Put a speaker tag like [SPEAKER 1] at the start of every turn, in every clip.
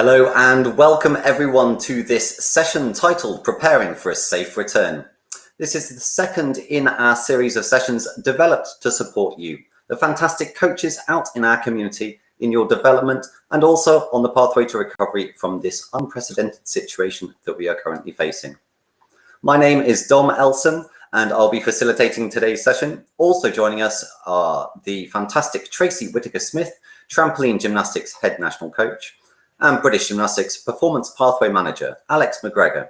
[SPEAKER 1] Hello and welcome everyone to this session titled Preparing for a Safe Return. This is the second in our series of sessions developed to support you, the fantastic coaches out in our community, in your development and also on the pathway to recovery from this unprecedented situation that we are currently facing. My name is Dom Elson and I'll be facilitating today's session. Also joining us are the fantastic Tracy Whittaker-Smith, Trampoline Gymnastics Head National Coach, and British Gymnastics Performance Pathway Manager, Alex McGregor,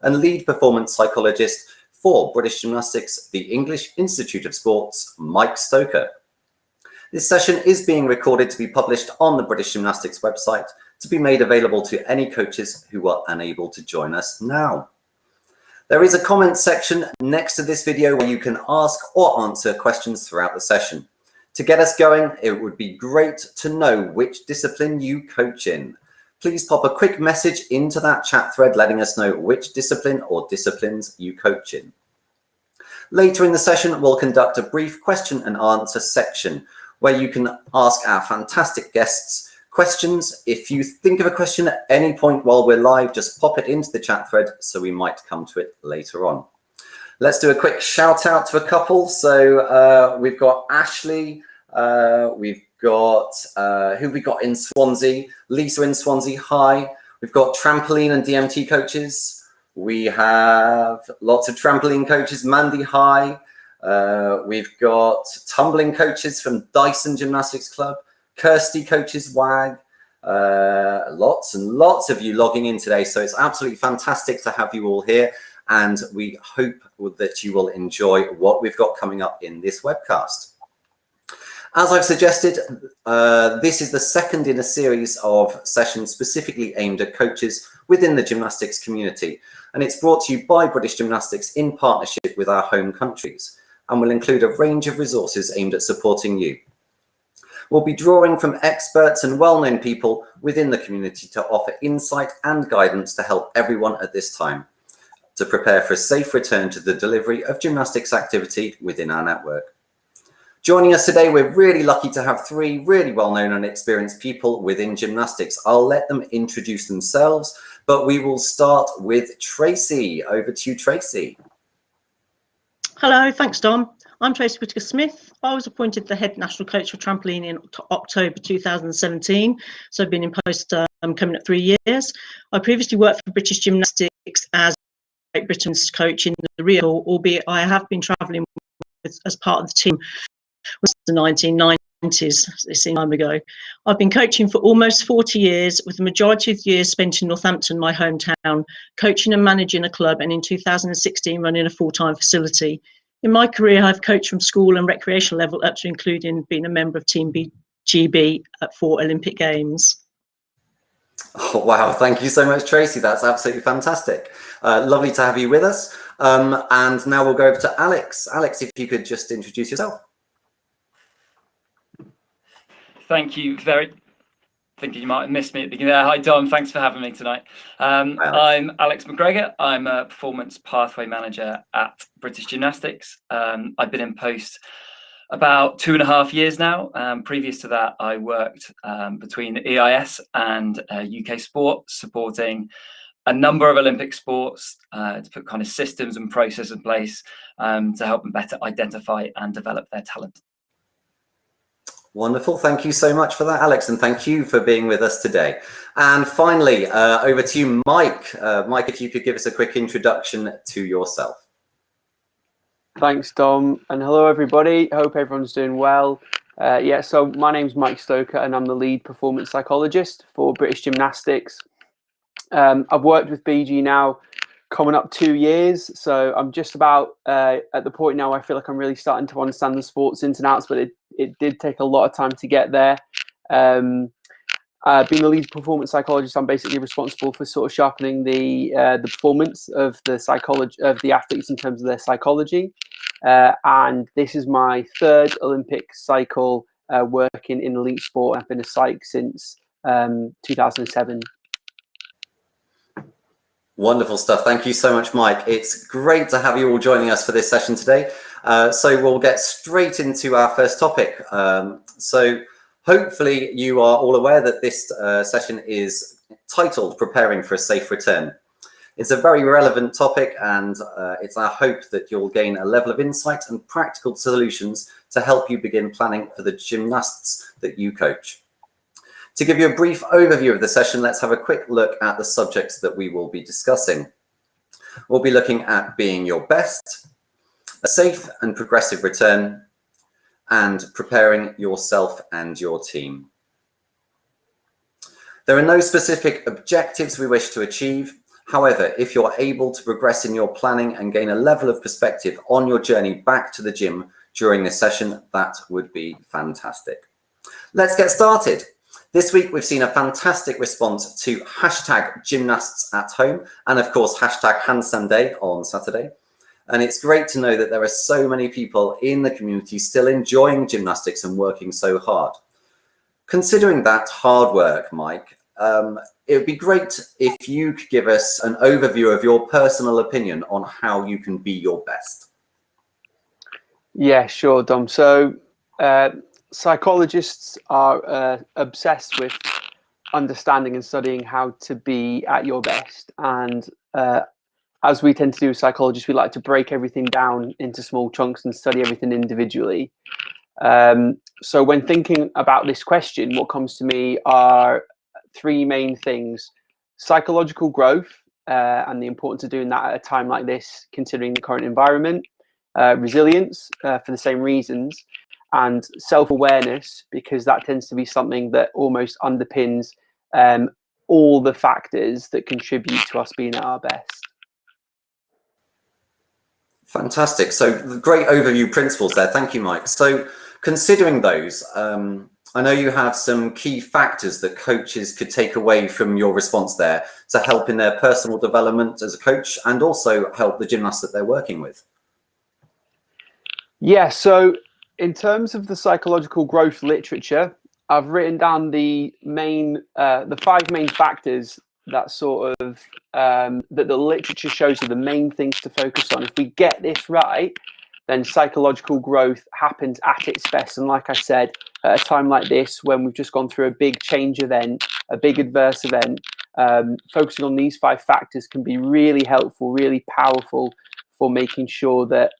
[SPEAKER 1] and Lead Performance Psychologist for British Gymnastics, the English Institute of Sports, Mike Stoker. This session is being recorded to be published on the British Gymnastics website to be made available to any coaches who are unable to join us now. There is a comment section next to this video where you can ask or answer questions throughout the session. To get us going, it would be great to know which discipline you coach in. Please pop a quick message into that chat thread letting us know which discipline or disciplines you coach in. Later in the session, we'll conduct a brief question and answer section where you can ask our fantastic guests questions. If you think of a question at any point while we're live, just pop it into the chat thread so we might come to it later on. Let's do a quick shout out to a couple. So we've got Ashley, we've got, who have we got in Swansea? Lisa in Swansea, hi. We've got trampoline and DMT coaches. We have lots of trampoline coaches, Mandy, hi. We've got tumbling coaches from Dyson Gymnastics Club, Kirsty coaches, WAG. Lots and lots of you logging in today. So it's absolutely fantastic to have you all here. And we hope that you will enjoy what we've got coming up in this webcast. As I've suggested, this is the second in a series of sessions specifically aimed at coaches within the gymnastics community. And it's brought to you by British Gymnastics in partnership with our home countries and will include a range of resources aimed at supporting you. We'll be drawing from experts and well-known people within the community to offer insight and guidance to help everyone at this time to prepare for a safe return to the delivery of gymnastics activity within our network. Joining us today, we're really lucky to have three really well-known and experienced people within gymnastics. I'll let them introduce themselves, but we will start with Tracy. Over to you, Tracy.
[SPEAKER 2] Hello, thanks, Dom. I'm Tracy Whittaker-Smith. I was appointed the head national coach for trampoline in October 2017, so I've been in post coming up 3 years. I previously worked for British Gymnastics as Great Britain's coach in the Rio, albeit I have been travelling as part of the team since the 1990s, it seemed time ago. I've been coaching for almost 40 years, with the majority of the years spent in Northampton, my hometown, coaching and managing a club, and in 2016 running a full-time facility. In my career, I've coached from school and recreational level up to including being a member of Team GB at 4 Olympic Games.
[SPEAKER 1] Oh, wow, thank you so much, Tracy. That's absolutely fantastic. Lovely to have you with us. And now we'll go over to Alex. Alex, if you could just introduce yourself.
[SPEAKER 3] Thank you. Thinking you might have missed me at the beginning there. Hi, Dom. Thanks for having me tonight. I'm Alex McGregor. I'm a Performance Pathway Manager at British Gymnastics. I've been in post about 2.5 years now. Previous to that, I worked between EIS and UK Sport, supporting a number of Olympic sports to put kind of systems and processes in place to help them better identify and develop their talent.
[SPEAKER 1] Wonderful. Thank you so much for that, Alex, and thank you for being with us today. And finally, over to you, Mike. Mike, if you could give us a quick introduction to yourself.
[SPEAKER 4] Thanks, Dom, and hello, everybody. Hope everyone's doing well. So my name's Mike Stoker, and I'm the lead performance psychologist for British Gymnastics. I've worked with BG now coming up 2 years, so I'm just about at the point now I feel like I'm really starting to understand the sports ins and outs, but it did take a lot of time to get there. Being the lead performance psychologist, I'm basically responsible for sort of sharpening the performance of the psychology of the athletes in terms of their psychology. And this is my 3rd Olympic cycle working in elite sport. I've been a psych since 2007.
[SPEAKER 1] Wonderful stuff. Thank you so much, Mike. It's great to have you all joining us for this session today. So we'll get straight into our first topic. So hopefully you are all aware that this session is titled Preparing for a Safe Return. It's a very relevant topic, and it's our hope that you'll gain a level of insight and practical solutions to help you begin planning for the gymnasts that you coach. To give you a brief overview of the session, let's have a quick look at the subjects that we will be discussing. We'll be looking at being your best, a safe and progressive return, and preparing yourself and your team. There are no specific objectives we wish to achieve. However, if you're able to progress in your planning and gain a level of perspective on your journey back to the gym during this session, that would be fantastic. Let's get started. This week, we've seen a fantastic response to #gymnasts@home and of course, #handstand day on Saturday. And it's great to know that there are so many people in the community still enjoying gymnastics and working so hard. Considering that hard work, Mike, it would be great if you could give us an overview of your personal opinion on how you can be your best.
[SPEAKER 4] Yeah, sure, Dom. So psychologists are obsessed with understanding and studying how to be at your best. And as we tend to do as psychologists, we like to break everything down into small chunks and study everything individually. So when thinking about this question, what comes to me are three main things: psychological growth, and the importance of doing that at a time like this, considering the current environment, resilience for the same reasons, and self-awareness, because that tends to be something that almost underpins all the factors that contribute to us being at our best.
[SPEAKER 1] Fantastic. So great overview principles there. Thank you, Mike. So considering those, I know you have some key factors that coaches could take away from your response there to help in their personal development as a coach and also help the gymnasts that they're working with.
[SPEAKER 4] Yeah, so in terms of the psychological growth literature, I've written down the five main factors that sort of that the literature shows are the main things to focus on. If we get this right, then psychological growth happens at its best. And like I said, at a time like this, when we've just gone through a big change event, a big adverse event, focusing on these five factors can be really helpful, really powerful for making sure that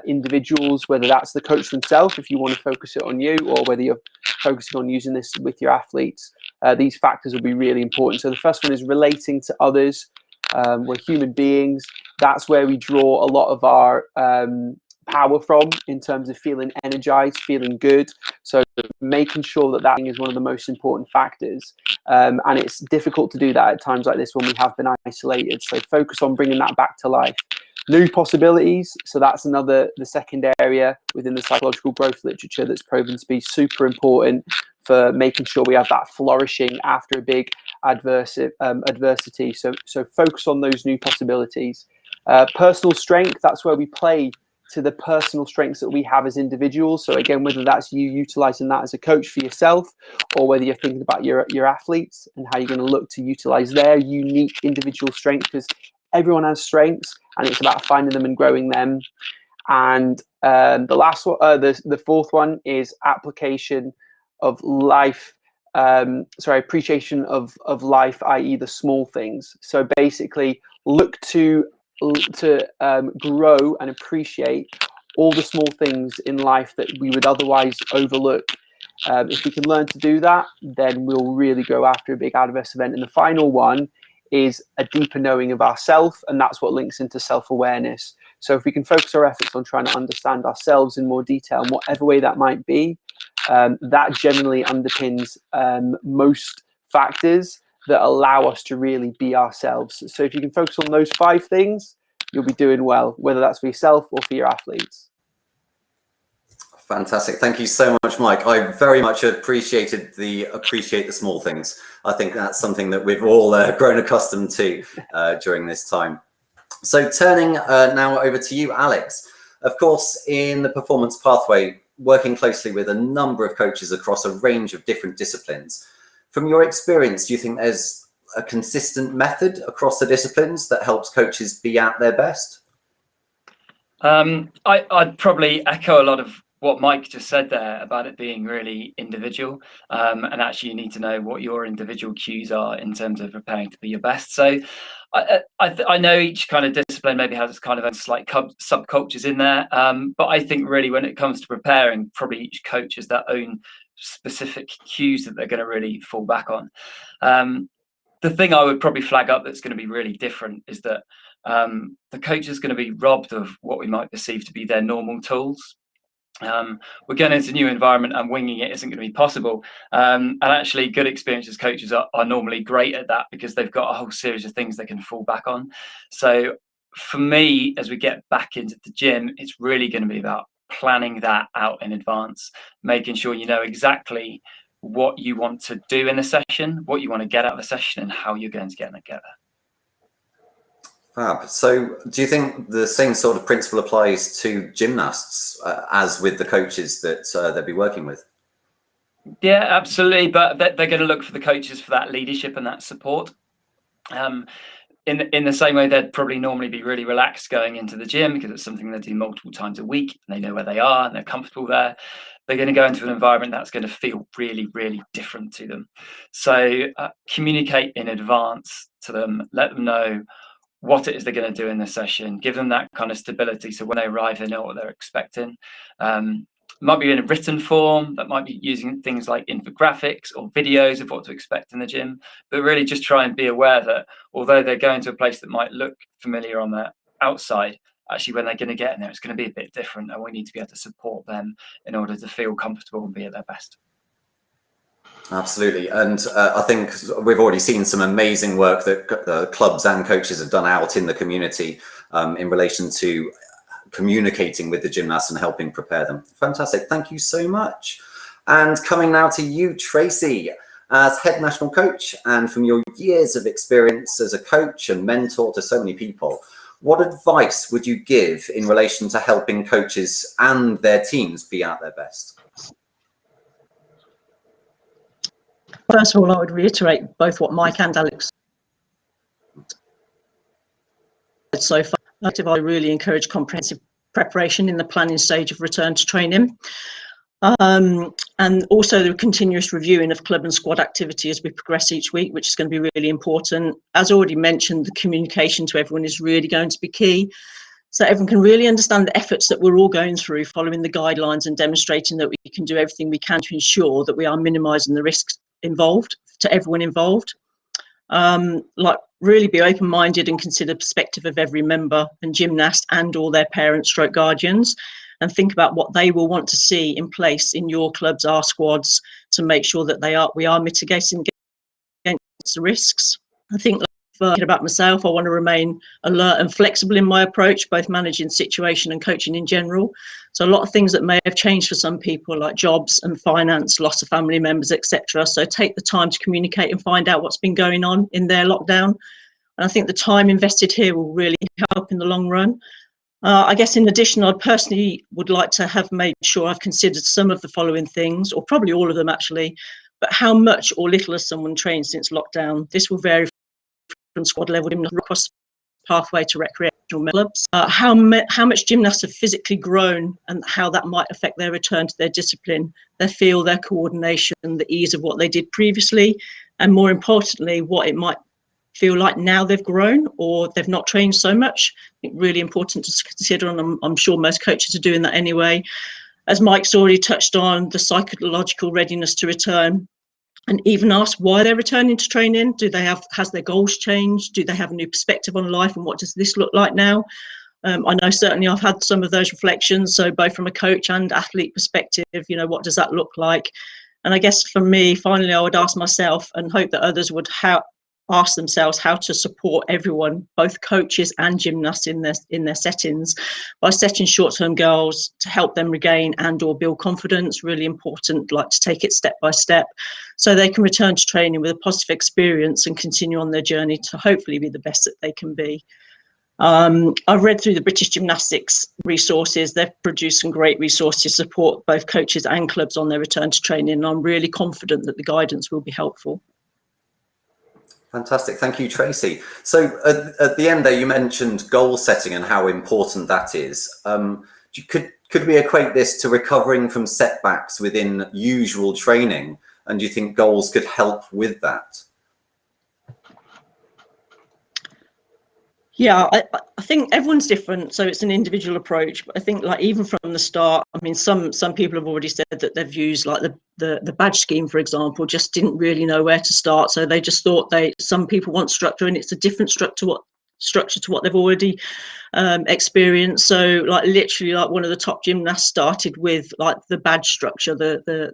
[SPEAKER 4] individuals, whether that's the coach themselves, if you want to focus it on you, or whether you're focusing on using this with your athletes, these factors will be really important. So the first one is relating to others. We're human beings. That's where we draw a lot of our power from in terms of feeling energized, feeling good. So making sure that is one of the most important factors. And it's difficult to do that at times like this when we have been isolated. So focus on bringing that back to life. New possibilities. So that's the second area within the psychological growth literature that's proven to be super important for making sure we have that flourishing after a big adversity. So focus on those new possibilities. Personal strength. That's where we play to the personal strengths that we have as individuals. So again, whether that's you utilizing that as a coach for yourself, or whether you're thinking about your athletes and how you're going to look to utilize their unique individual strengths, because everyone has strengths and it's about finding them and growing them. And the last one, the fourth one is application of life. Appreciation of life, i.e. the small things. So basically look to grow and appreciate all the small things in life that we would otherwise overlook. If we can learn to do that, then we'll really go after a big adverse event. And the final one is a deeper knowing of ourselves, and that's what links into self-awareness. So if we can focus our efforts on trying to understand ourselves in more detail, in whatever way that might be, that generally underpins most factors that allow us to really be ourselves. So if you can focus on those five things, you'll be doing well, whether that's for yourself or for your athletes.
[SPEAKER 1] Fantastic. Thank you so much, Mike. I very much appreciate the small things. I think that's something that we've all grown accustomed to during this time. So turning now over to you, Alex. Of course, in the performance pathway, working closely with a number of coaches across a range of different disciplines. From your experience, do you think there's a consistent method across the disciplines that helps coaches be at their best?
[SPEAKER 3] I'd probably echo a lot of what Mike just said there about it being really individual, and actually you need to know what your individual cues are in terms of preparing to be your best. So I know each kind of discipline maybe has kind of slight subcultures in there, but I think really when it comes to preparing, probably each coach has their own specific cues that they're going to really fall back on. The thing I would probably flag up that's going to be really different is that the coach is going to be robbed of what we might perceive to be their normal tools. We're going into a new environment and winging it isn't going to be possible. And actually good experienced coaches are normally great at that because they've got a whole series of things they can fall back on. So for me, as we get back into the gym, it's really going to be about planning that out in advance, making sure you know exactly what you want to do in the session, what you want to get out of the session, and how you're going to get there.
[SPEAKER 1] Fab. So do you think the same sort of principle applies to gymnasts as with the coaches that they'll be working with?
[SPEAKER 3] Yeah, absolutely. But they're going to look for the coaches for that leadership and that support. In the same way, they'd probably normally be really relaxed going into the gym because it's something they do multiple times a week and they know where they are and they're comfortable there. They're going to go into an environment that's going to feel really, really different to them. So communicate in advance to them, let them know what it is they're going to do in the session, give them that kind of stability so when they arrive they know what they're expecting. Might be in a written form, that might be using things like infographics or videos of what to expect in the gym, but really just try and be aware that although they're going to a place that might look familiar on the outside, actually when they're going to get in there it's going to be a bit different, and we need to be able to support them in order to feel comfortable and be at their best.
[SPEAKER 1] Absolutely. And I think we've already seen some amazing work that clubs and coaches have done out in the community in relation to communicating with the gymnasts and helping prepare them. Fantastic. Thank you so much. And coming now to you, Tracy, as head national coach, and from your years of experience as a coach and mentor to so many people, what advice would you give in relation to helping coaches and their teams be at their best?
[SPEAKER 2] First of all, I would reiterate both what Mike and Alex said so far. I really encourage comprehensive preparation in the planning stage of return to training. And also the continuous reviewing of club and squad activity as we progress each week, which is going to be really important. As already mentioned, the communication to everyone is really going to be key. So everyone can really understand the efforts that we're all going through, following the guidelines and demonstrating that we can do everything we can to ensure that we are minimising the risks involved to everyone involved. Like really be open-minded and consider the perspective of every member and gymnast and all their parents stroke guardians, and think about what they will want to see in place in your clubs, our squads, to make sure that we are mitigating against the risks. I think about myself, I want to remain alert and flexible in my approach, both managing situation and coaching in general. So a lot of things that may have changed for some people, like jobs and finance, loss of family members, etc. So take the time to communicate and find out what's been going on in their lockdown. And I think the time invested here will really help in the long run. I guess in addition, I personally would like to have made sure I've considered some of the following things, or probably all of them actually, but how much or little has someone trained since lockdown? This will vary from squad level across pathway to recreational clubs. How much gymnasts have physically grown and how that might affect their return to their discipline, their feel, their coordination, the ease of what they did previously, and more importantly, what it might feel like now they've grown or they've not trained so much. I think really important to consider, and I'm sure most coaches are doing that anyway. As Mike's already touched on, the psychological readiness to return, and even ask why they're returning to training. Has their goals changed? Do they have a new perspective on life, and what does this look like now? I know certainly I've had some of those reflections, so both from a coach and athlete perspective, what does that look like? And I guess for me, finally, I would ask myself and hope that others would ask themselves how to support everyone, both coaches and gymnasts in their settings, by setting short-term goals to help them regain and or build confidence. Really important, like to take it step by step so they can return to training with a positive experience and continue on their journey to hopefully be the best that they can be. I've read through the British Gymnastics resources. They've produced some great resources to support both coaches and clubs on their return to training, and I'm really confident that the guidance will be helpful.
[SPEAKER 1] Fantastic. Thank you, Tracy. So at the end there, you mentioned goal setting and how important that is. Could Could we equate this to recovering from setbacks within usual training? And do you think goals could help with that?
[SPEAKER 2] Yeah, I think everyone's different, so it's an individual approach. But I think, like, even from the start, I mean, some people have already said that they've used, like, the badge scheme, for example, just didn't really know where to start. So they just thought some people want structure, and it's a different structure to what they've already experienced. So, like, literally, like, one of the top gymnasts started with, like, the badge structure, the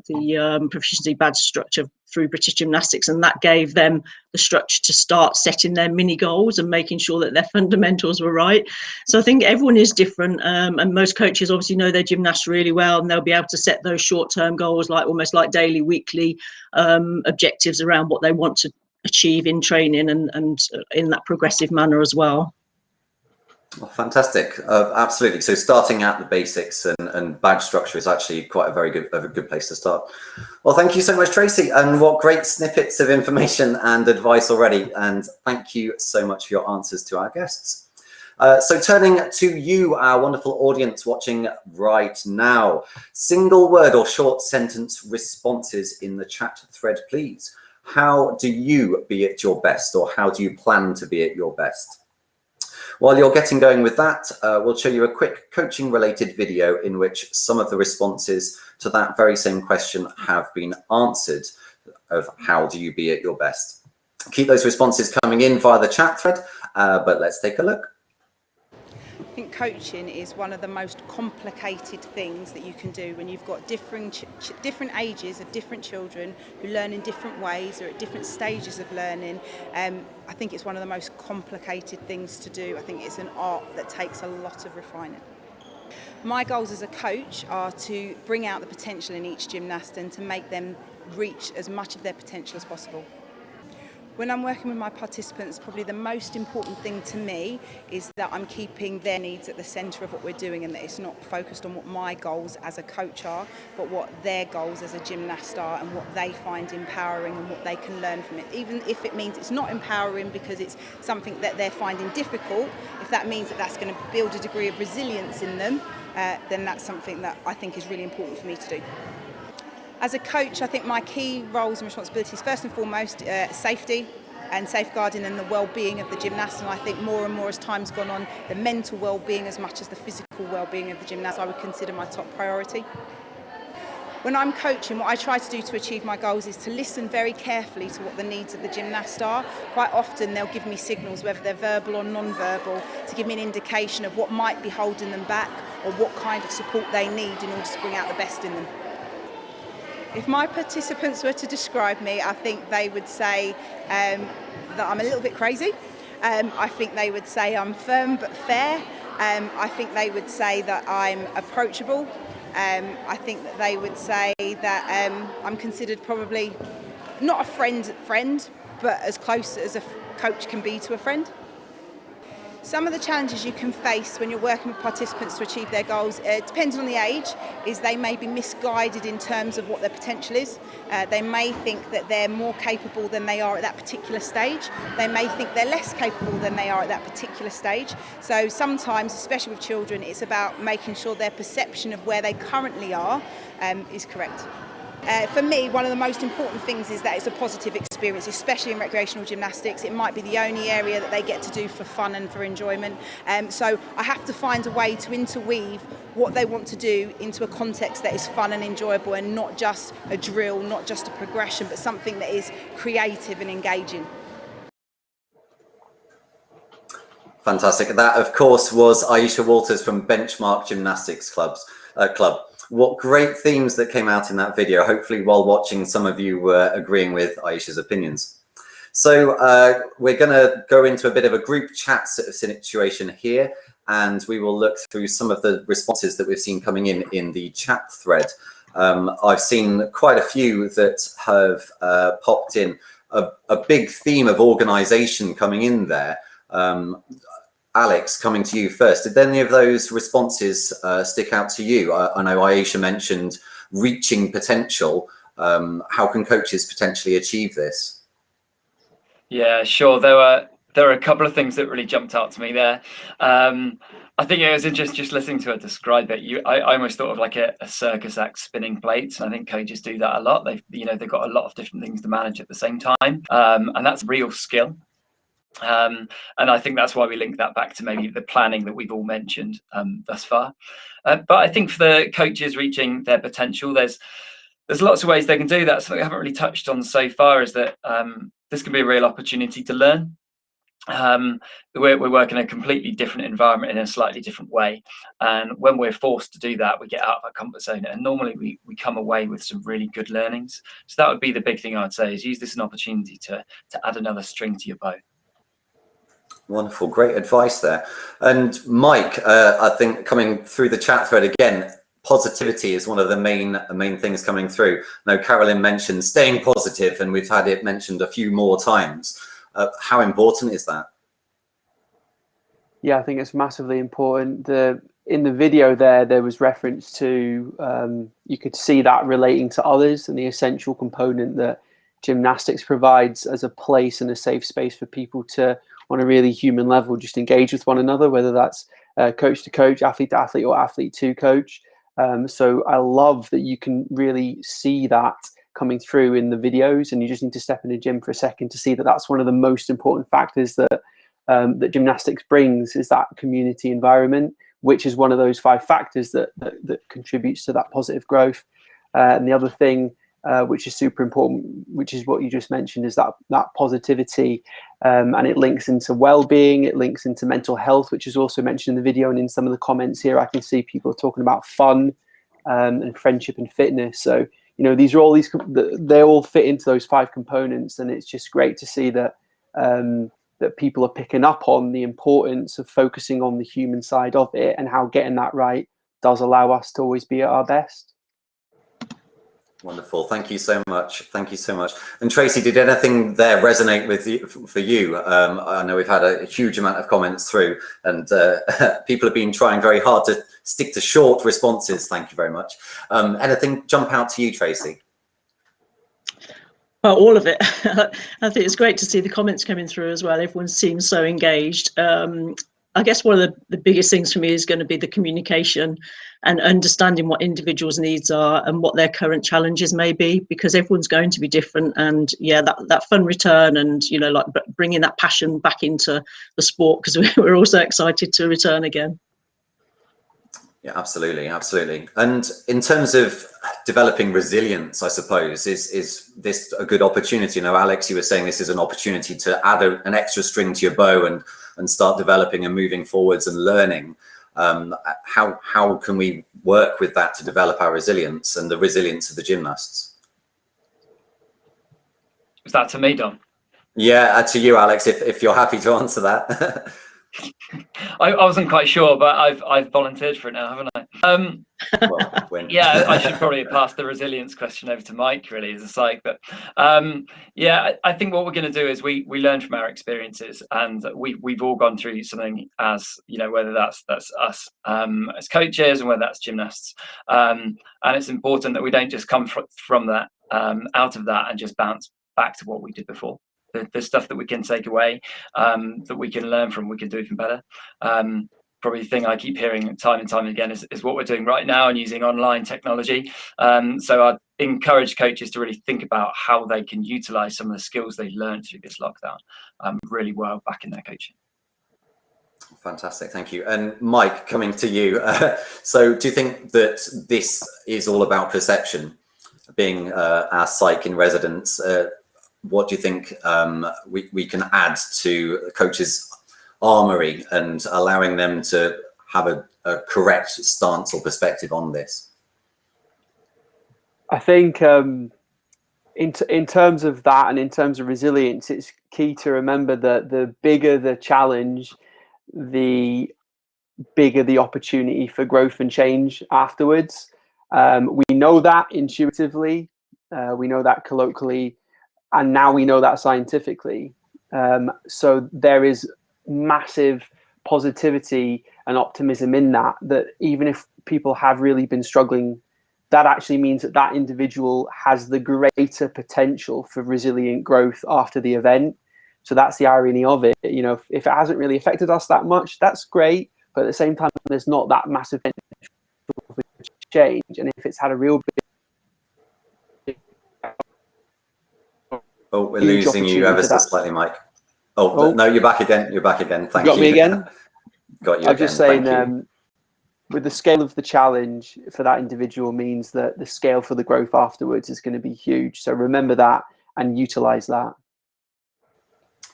[SPEAKER 2] proficiency badge structure through British Gymnastics, and that gave them the structure to start setting their mini goals and making sure that their fundamentals were right. So I think everyone is different, and most coaches obviously know their gymnasts really well, and they'll be able to set those short-term goals, like almost like daily, weekly objectives around what they want to achieve in training, and in that progressive manner as well.
[SPEAKER 1] Well, fantastic. Absolutely. So starting at the basics and badge structure is actually quite a good place to start. Well, thank you so much, Tracy, and what great snippets of information and advice already. And thank you so much for your answers to our guests. So turning to you, our wonderful audience watching right now, single word or short sentence responses in the chat thread, please. How do you be at your best, or how do you plan to be at your best? While you're getting going with that, we'll show you a quick coaching related video in which some of the responses to that very same question have been answered, of how do you be at your best. Keep those responses coming in via the chat thread, but let's take a look.
[SPEAKER 5] I think coaching is one of the most complicated things that you can do when you've got different ages of different children who learn in different ways or at different stages of learning. I think it's one of the most complicated things to do. I think it's an art that takes a lot of refining. My goals as a coach are to bring out the potential in each gymnast and to make them reach as much of their potential as possible. When I'm working with my participants, probably the most important thing to me is that I'm keeping their needs at the centre of what we're doing, and that it's not focused on what my goals as a coach are, but what their goals as a gymnast are and what they find empowering and what they can learn from it. Even if it means it's not empowering because it's something that they're finding difficult, if that means that that's going to build a degree of resilience in them, then that's something that I think is really important for me to do. As a coach, I think my key roles and responsibilities, first and foremost, safety and safeguarding and the well-being of the gymnast. And I think more and more as time's gone on, the mental well-being as much as the physical well-being of the gymnast, I would consider my top priority. When I'm coaching, what I try to do to achieve my goals is to listen very carefully to what the needs of the gymnast are. Quite often they'll give me signals, whether they're verbal or non-verbal, to give me an indication of what might be holding them back or what kind of support they need in order to bring out the best in them. If my participants were to describe me, I think they would say that I'm a little bit crazy. I think they would say I'm firm but fair. I think they would say that I'm approachable. I think that they would say that I'm considered probably not a friend, but as close as a coach can be to a friend. Some of the challenges you can face when you're working with participants to achieve their goals, depending on the age, is they may be misguided in terms of what their potential is. They may think that they're more capable than they are at that particular stage. They may think they're less capable than they are at that particular stage. So sometimes, especially with children, it's about making sure their perception of where they currently are is correct. For me, one of the most important things is that it's a positive experience, especially in recreational gymnastics. It might be the only area that they get to do for fun and for enjoyment. So I have to find a way to interweave what they want to do into a context that is fun and enjoyable, and not just a drill, not just a progression, but something that is creative and engaging.
[SPEAKER 1] Fantastic. That, of course, was Aisha Walters from Benchmark Gymnastics Club. What great themes that came out in that video. Hopefully, while watching, some of you were agreeing with Aisha's opinions. So we're going to go into a bit of a group chat sort of situation here, and we will look through some of the responses that we've seen coming in the chat thread. I've seen quite a few that have popped in. A big theme of organisation coming in there. Alex, coming to you first. Did any of those responses stick out to you? I know Aisha mentioned reaching potential. How can coaches potentially achieve this?
[SPEAKER 3] Yeah, sure. There were a couple of things that really jumped out to me there. I think it was interesting just listening to her describe it. I almost thought of like a circus act spinning plates, and I think coaches do that a lot. They've got a lot of different things to manage at the same time, and that's real skill. And I think that's why we link that back to maybe the planning that we've all mentioned thus far. But I think for the coaches reaching their potential, there's lots of ways they can do that. Something I haven't really touched on so far is that this can be a real opportunity to learn. We're working in a completely different environment in a slightly different way, and when we're forced to do that, we get out of our comfort zone, and normally we come away with some really good learnings. So that would be the big thing I'd say, is use this as an opportunity to add another string to your bow.
[SPEAKER 1] Wonderful, great advice there. And Mike, I think coming through the chat thread again, positivity is one of the main things coming through. Now, Carolyn mentioned staying positive, and we've had it mentioned a few more times. How important is that?
[SPEAKER 4] Yeah, I think it's massively important. In the video there was reference to, you could see that relating to others and the essential component that gymnastics provides as a place and a safe space for people to, on a really human level, just engage with one another, whether that's coach to coach, athlete to athlete, or athlete to coach. So I love that you can really see that coming through in the videos, and you just need to step in the gym for a second to see that that's one of the most important factors that that gymnastics brings, is that community environment, which is one of those 5 factors that contributes to that positive growth. And the other thing, which is super important, which is what you just mentioned, is that positivity, and it links into well-being, it links into mental health, which is also mentioned in the video, and in some of the comments here I can see people talking about fun and friendship and fitness. So these are all they all fit into those 5 components, and it's just great to see that that people are picking up on the importance of focusing on the human side of it, and how getting that right does allow us to always be at our best.
[SPEAKER 1] Wonderful. Thank you so much. Thank you so much. And Tracy, did anything there resonate with you, for you? I know we've had a huge amount of comments through, and people have been trying very hard to stick to short responses. Thank you very much. Anything jump out to you, Tracy?
[SPEAKER 2] Well, all of it. I think it's great to see the comments coming through as well. Everyone seems so engaged. I guess one of the biggest things for me is going to be the communication and understanding what individuals' needs are and what their current challenges may be, because everyone's going to be different. And yeah, that fun return, and like bringing that passion back into the sport, because we're also excited to return again.
[SPEAKER 1] Yeah, absolutely, absolutely. And in terms of developing resilience, I suppose, is this a good opportunity? Alex, you were saying this is an opportunity to add an extra string to your bow and start developing and moving forwards and learning. How can we work with that to develop our resilience and the resilience of the gymnasts?
[SPEAKER 3] Was that to me, Dom?
[SPEAKER 1] Yeah, to you, Alex, if you're happy to answer that.
[SPEAKER 3] I wasn't quite sure, but I've volunteered for it now, haven't I? Yeah, I should probably have passed the resilience question over to Mike, really, as a psych. But yeah, I think what we're going to do is we learn from our experiences, and we've all gone through something, as whether that's us as coaches, and whether that's gymnasts. And it's important that we don't just come from that, out of that, and just bounce back to what we did before. There's stuff that we can take away, that we can learn from, we can do even better. Probably the thing I keep hearing time and time again is what we're doing right now and using online technology. So I'd encourage coaches to really think about how they can utilize some of the skills they learned through this lockdown really well back in their coaching.
[SPEAKER 1] Fantastic, thank you. And Mike, coming to you. So do you think that this is all about perception? Being our psych in residence, what do you think we can add to coaches' armory and allowing them to have a correct stance or perspective on this?
[SPEAKER 4] I think in terms of that, and in terms of resilience, it's key to remember that the bigger the challenge, the bigger the opportunity for growth and change afterwards. We know that intuitively, we know that colloquially, and now we know that scientifically. So there is massive positivity and optimism in that even if people have really been struggling, that actually means that individual has the greater potential for resilient growth after the event. So that's the irony of it. If it hasn't really affected us that much, that's great. but at the same time, there's not that massive change. And if it's had a real big
[SPEAKER 1] we're losing you ever so slightly, Mike. No, you're back again. You're back again. Thank you.
[SPEAKER 4] Got me again?
[SPEAKER 1] Got you
[SPEAKER 4] I'm
[SPEAKER 1] again.
[SPEAKER 4] just saying, with the scale of the challenge for that individual means that the scale for the growth afterwards is going to be huge. So remember that and utilize that.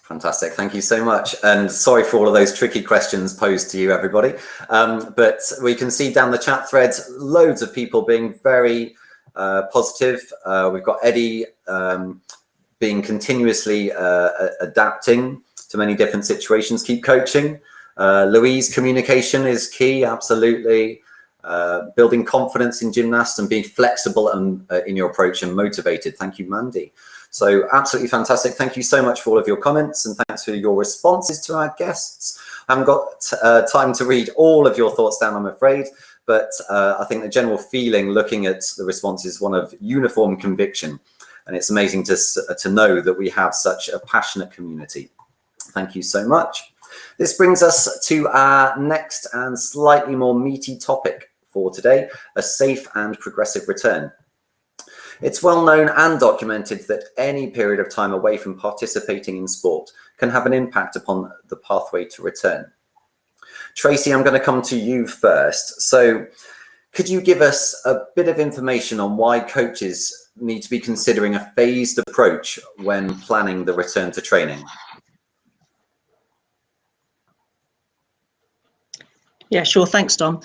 [SPEAKER 1] Fantastic. Thank you so much. And sorry for all of those tricky questions posed to you, everybody. But we can see down the chat threads, loads of people being very positive. We've got Eddie being continuously adapting to many different situations. Keep coaching. Louise, communication is key. Absolutely. Building confidence in gymnasts and being flexible and in your approach and motivated. Thank you, Mandy. So absolutely fantastic. Thank you so much for all of your comments and thanks for your responses to our guests. I haven't got time to read all of your thoughts down, I'm afraid, but I think the general feeling looking at the responses is one of uniform conviction. And it's amazing to know that we have such a passionate community. Thank you so much. This brings us to our next and slightly more meaty topic for today, a safe and progressive return. It's well known and documented that any period of time away from participating in sport can have an impact upon the pathway to return. Tracy, I'm going to come to you first. So could you give us a bit of information on why coaches need to be considering a phased approach when planning the return to training?
[SPEAKER 2] Yeah, sure. Thanks, Dom.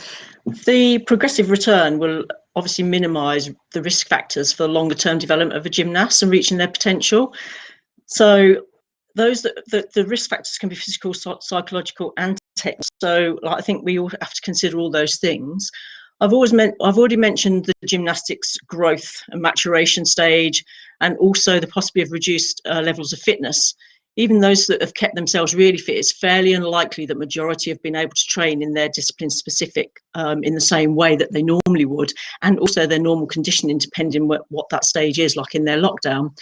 [SPEAKER 2] The progressive return will obviously minimise the risk factors for longer term development of a gymnast and reaching their potential. So those the risk factors can be physical, psychological and technical. So I think we all have to consider all those things. I've already mentioned the gymnastics growth and maturation stage and also the possibility of reduced levels of fitness. Even those that have kept themselves really fit, it's fairly unlikely that majority have been able to train in their discipline specific in the same way that they normally would, and also their normal conditioning depending what that stage is, like in their lockdown.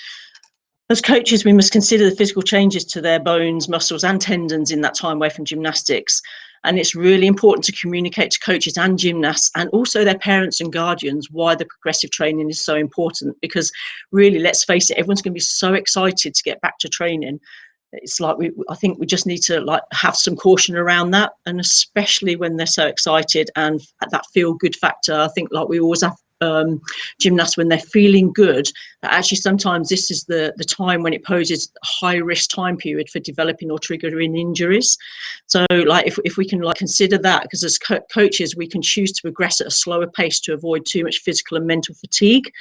[SPEAKER 2] As coaches, we must consider the physical changes to their bones, muscles and tendons in that time away from gymnastics. And it's really important to communicate to coaches and gymnasts and also their parents and guardians why the progressive training is so important, because really, let's face it, everyone's going to be so excited to get back to training. It's like I think we just need to have some caution around that, and especially when they're so excited and that feel good factor. I think we always have gymnasts when they're feeling good, that actually sometimes this is the time when it poses a high risk time period for developing or triggering injuries. So if we can consider that, because as coaches we can choose to progress at a slower pace to avoid too much physical and mental fatigue.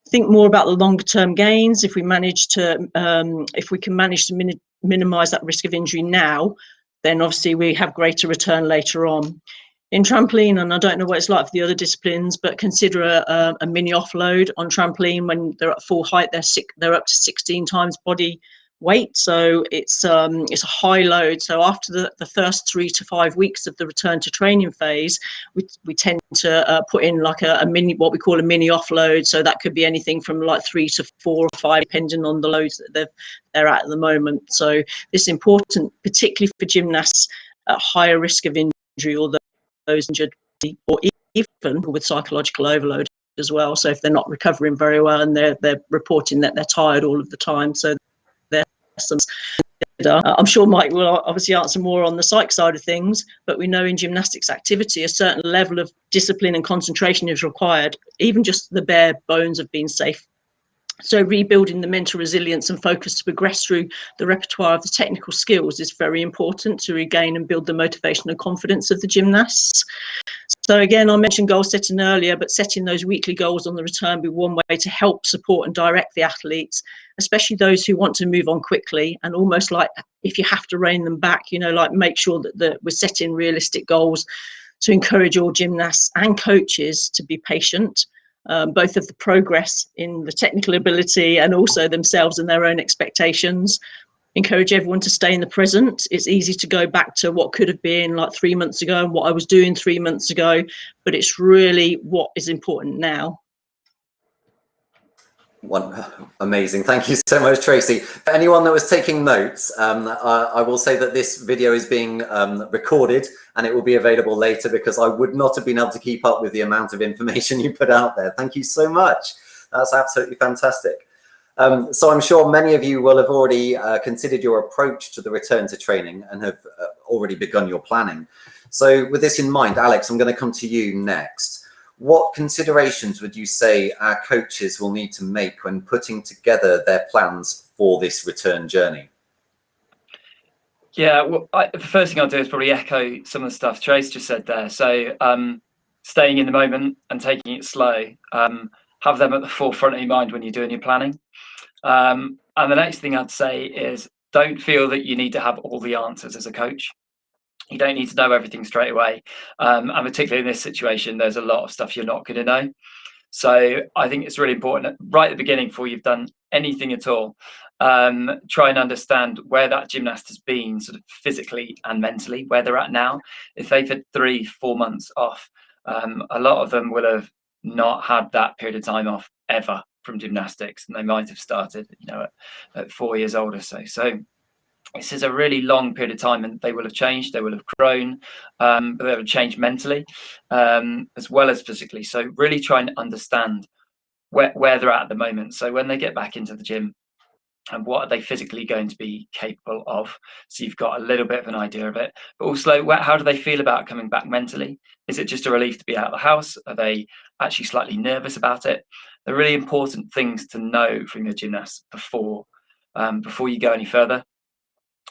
[SPEAKER 2] Think more about the longer term gains. If we can manage to minimize that risk of injury now, then obviously we have greater return later on. In trampoline, and I don't know what it's like for the other disciplines, but consider a mini offload on trampoline when they're at full height. They're up to 16 times body weight, so it's a high load. So after the first 3 to 5 weeks of the return to training phase, we tend to put in a mini, what we call a mini offload. So that could be anything from 3 to 4 or 5, depending on the loads that they're at the moment. So this is important, particularly for gymnasts at higher risk of injury or those injured, or even with psychological overload as well. So if they're not recovering very well and they're reporting that they're tired all of the time, so I'm sure Mike will obviously answer more on the psych side of things, but we know in gymnastics activity a certain level of discipline and concentration is required, even just the bare bones of being safe. So rebuilding the mental resilience and focus to progress through the repertoire of the technical skills is very important to regain and build the motivation and confidence of the gymnasts. So again, I mentioned goal setting earlier, but setting those weekly goals on the return be one way to help support and direct the athletes, especially those who want to move on quickly, and almost like if you have to rein them back, make sure that we're setting realistic goals to encourage all gymnasts and coaches to be patient, both of the progress in the technical ability and also themselves and their own expectations. Encourage everyone to stay in the present. It's easy to go back to what could have been 3 months ago and what I was doing 3 months ago, but it's really what is important now.
[SPEAKER 1] Amazing. Thank you so much, Tracy. For anyone that was taking notes, I will say that this video is being recorded and it will be available later, because I would not have been able to keep up with the amount of information you put out there. Thank you so much. That's absolutely fantastic. So I'm sure many of you will have already considered your approach to the return to training and have already begun your planning. So with this in mind, Alex, I'm going to come to you next. What considerations would you say our coaches will need to make when putting together their plans for this return journey?
[SPEAKER 3] Yeah, well, the first thing I'll do is probably echo some of the stuff Trace just said there. So staying in the moment and taking it slow, have them at the forefront of your mind when you're doing your planning. And the next thing I'd say is don't feel that you need to have all the answers as a coach. You don't need to know everything straight away. And particularly in this situation, there's a lot of stuff you're not going to know. So I think it's really important right at the beginning, before you've done anything at all, try and understand where that gymnast has been sort of physically and mentally, where they're at now. If they've had 3-4 months off, a lot of them will have not had that period of time off ever from gymnastics, and they might have started, at 4 years old or so. So this is a really long period of time, and they will have changed, they will have grown, but they will have changed mentally as well as physically. So really try and understand where they're at the moment. So when they get back into the gym, and what are they physically going to be capable of? So you've got a little bit of an idea of it, but also how do they feel about coming back mentally? Is it just a relief to be out of the house? Are they actually slightly nervous about it? They're really important things to know from your gymnast before you go any further.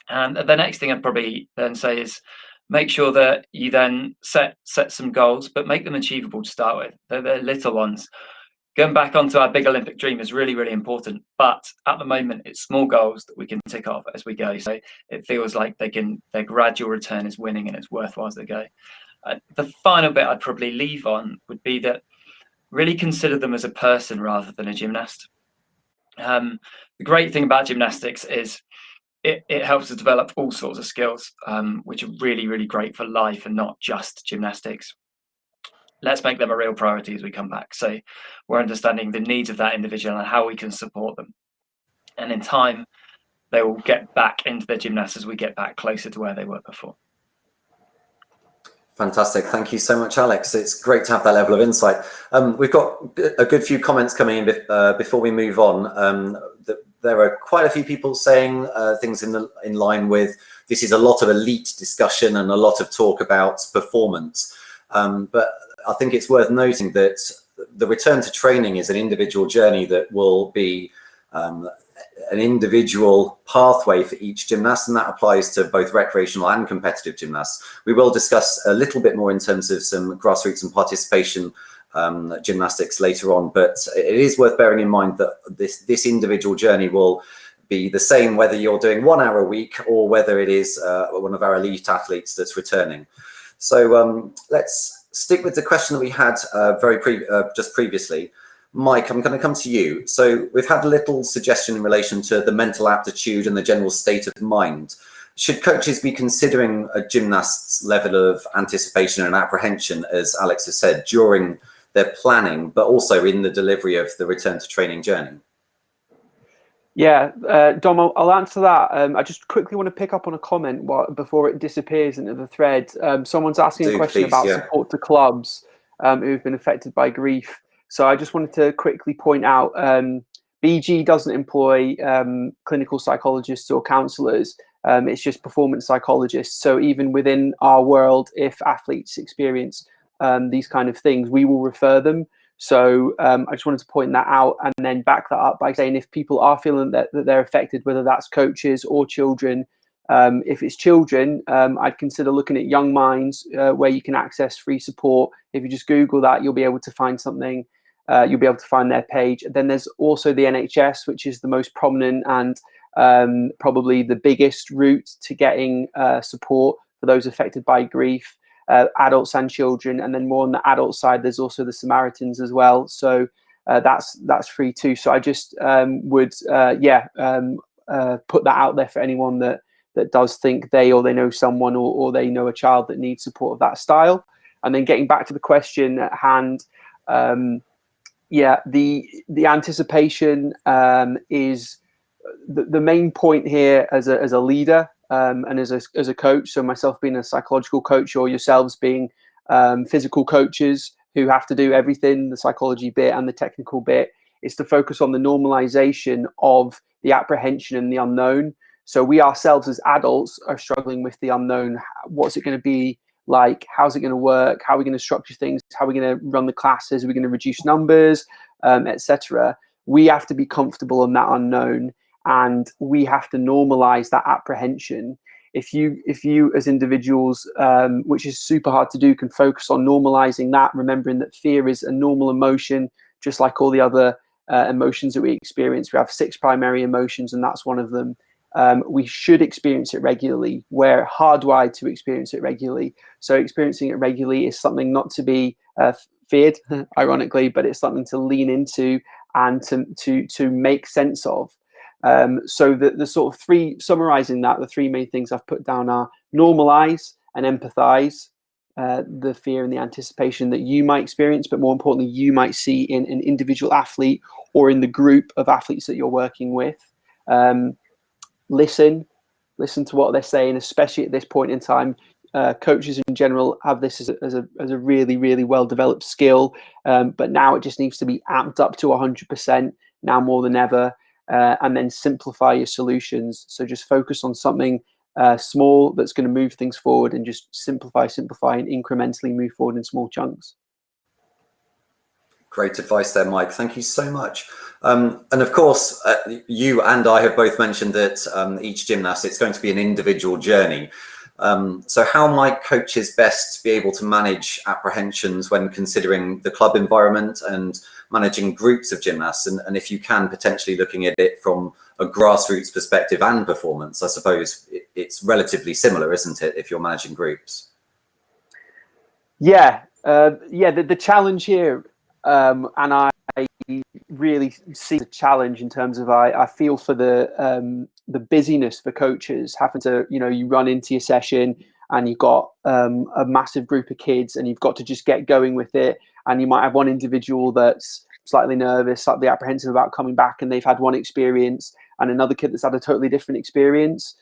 [SPEAKER 3] And the next thing I'd probably then say is make sure that you then set some goals, but make them achievable to start with. They're little ones. Going back onto our big Olympic dream is really, really important. But at the moment, it's small goals that we can tick off as we go. So it feels like their gradual return is winning and it's worthwhile as they go. The final bit I'd probably leave on would be that really consider them as a person rather than a gymnast. The great thing about gymnastics is it helps us develop all sorts of skills, which are really, really great for life and not just gymnastics. Let's make them a real priority as we come back. So we're understanding the needs of that individual and how we can support them. And in time, they will get back into their gymnasts as we get back closer to where they were before.
[SPEAKER 1] Fantastic. Thank you so much, Alex. It's great to have that level of insight. We've got a good few comments coming in before we move on. There are quite a few people saying things in line with, this is a lot of elite discussion and a lot of talk about performance. But I think it's worth noting that the return to training is an individual journey that will be an individual pathway for each gymnast, and that applies to both recreational and competitive gymnasts. We will discuss a little bit more in terms of some grassroots and participation gymnastics later on, but it is worth bearing in mind that this individual journey will be the same whether you're doing 1 hour a week or whether it is one of our elite athletes that's returning. So let's stick with the question that we had just previously. Mike, I'm going to come to you. So we've had a little suggestion in relation to the mental aptitude and the general state of mind. Should coaches be considering a gymnast's level of anticipation and apprehension, as Alex has said, during their planning, but also in the delivery of the return to training journey?
[SPEAKER 4] Yeah, Dom, I'll answer that. I just quickly want to pick up on a comment before it disappears into the thread. Someone's asking a question about support to clubs who've been affected by grief. So I just wanted to quickly point out, BG doesn't employ clinical psychologists or counsellors. It's just performance psychologists. So even within our world, if athletes experience these kind of things, we will refer them. So I just wanted to point that out and then back that up by saying if people are feeling that they're affected, whether that's coaches or children, if it's children, I'd consider looking at Young Minds, where you can access free support. If you just Google that, you'll be able to find something. You'll be able to find their page. Then there's also the NHS, which is the most prominent and probably the biggest route to getting support for those affected by grief. Adults and children, and then more on the adult side, there's also the Samaritans as well. So that's free too. So I just would put that out there for anyone that does think they know someone or they know a child that needs support of that style. And then getting back to the question at hand, Yeah, the anticipation is the main point here as a leader and as a coach. So myself being a psychological coach, or yourselves being physical coaches who have to do everything, the psychology bit and the technical bit, is to focus on the normalization of the apprehension and the unknown. So we ourselves as adults are struggling with the unknown. What's it going to be like? How's it going to work? How are we going to structure things? How are we going to run the classes? Are we going to reduce numbers, etc.? We have to be comfortable in that unknown, and we have to normalize that apprehension. If you as individuals, which is super hard to do, can focus on normalizing that, remembering that fear is a normal emotion, just like all the other emotions that we experience. We have 6 primary emotions, and that's one of them. We should experience it regularly. We're hardwired to experience it regularly. So experiencing it regularly is something not to be feared, ironically, but it's something to lean into and to make sense of. So the sort of summarizing that, the 3 main things I've put down are normalize and empathize the fear and the anticipation that you might experience, but more importantly, you might see in an individual athlete or in the group of athletes that you're working with. Listen to what they're saying, especially at this point in time. Coaches in general have this as a really, really well developed skill, but now it just needs to be amped up to 100% now more than ever. And then simplify your solutions. So just focus on something small that's going to move things forward, and just simplify and incrementally move forward in small chunks.
[SPEAKER 1] Great advice there, Mike. Thank you so much. And of course, you and I have both mentioned that each gymnast, it's going to be an individual journey. So how might coaches best be able to manage apprehensions when considering the club environment and managing groups of gymnasts? And if you can, potentially looking at it from a grassroots perspective and performance, I suppose it's relatively similar, isn't it, if you're managing groups? Yeah.
[SPEAKER 4] The challenge here, and I really see the challenge in terms of I feel for the busyness for coaches having to, you run into your session and you've got a massive group of kids and you've got to just get going with it, and you might have one individual that's slightly nervous, slightly apprehensive about coming back, and they've had one experience, and another kid that's had a totally different experience.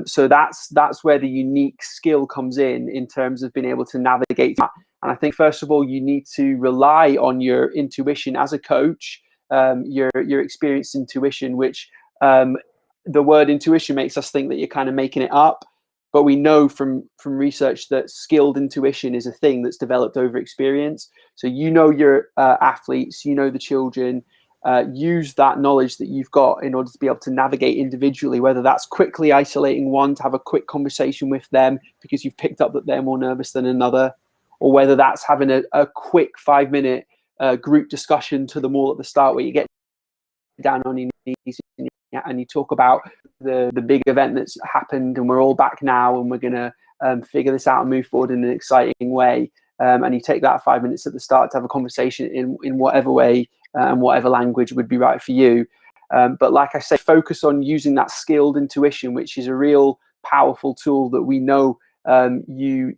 [SPEAKER 4] So that's where the unique skill comes in terms of being able to navigate that. And I think, first of all, you need to rely on your intuition as a coach, your experienced intuition, which the word intuition makes us think that you're kind of making it up. But we know from research that skilled intuition is a thing that's developed over experience. So your athletes, the children, use that knowledge that you've got in order to be able to navigate individually, whether that's quickly isolating one to have a quick conversation with them because you've picked up that they're more nervous than another, or whether that's having a quick 5-minute group discussion to them all at the start, where you get down on your knees and you talk about the big event that's happened, and we're all back now, and we're going to figure this out and move forward in an exciting way. And you take that 5 minutes at the start to have a conversation in whatever way and whatever language would be right for you. But like I say, focus on using that skilled intuition, which is a real powerful tool that we know you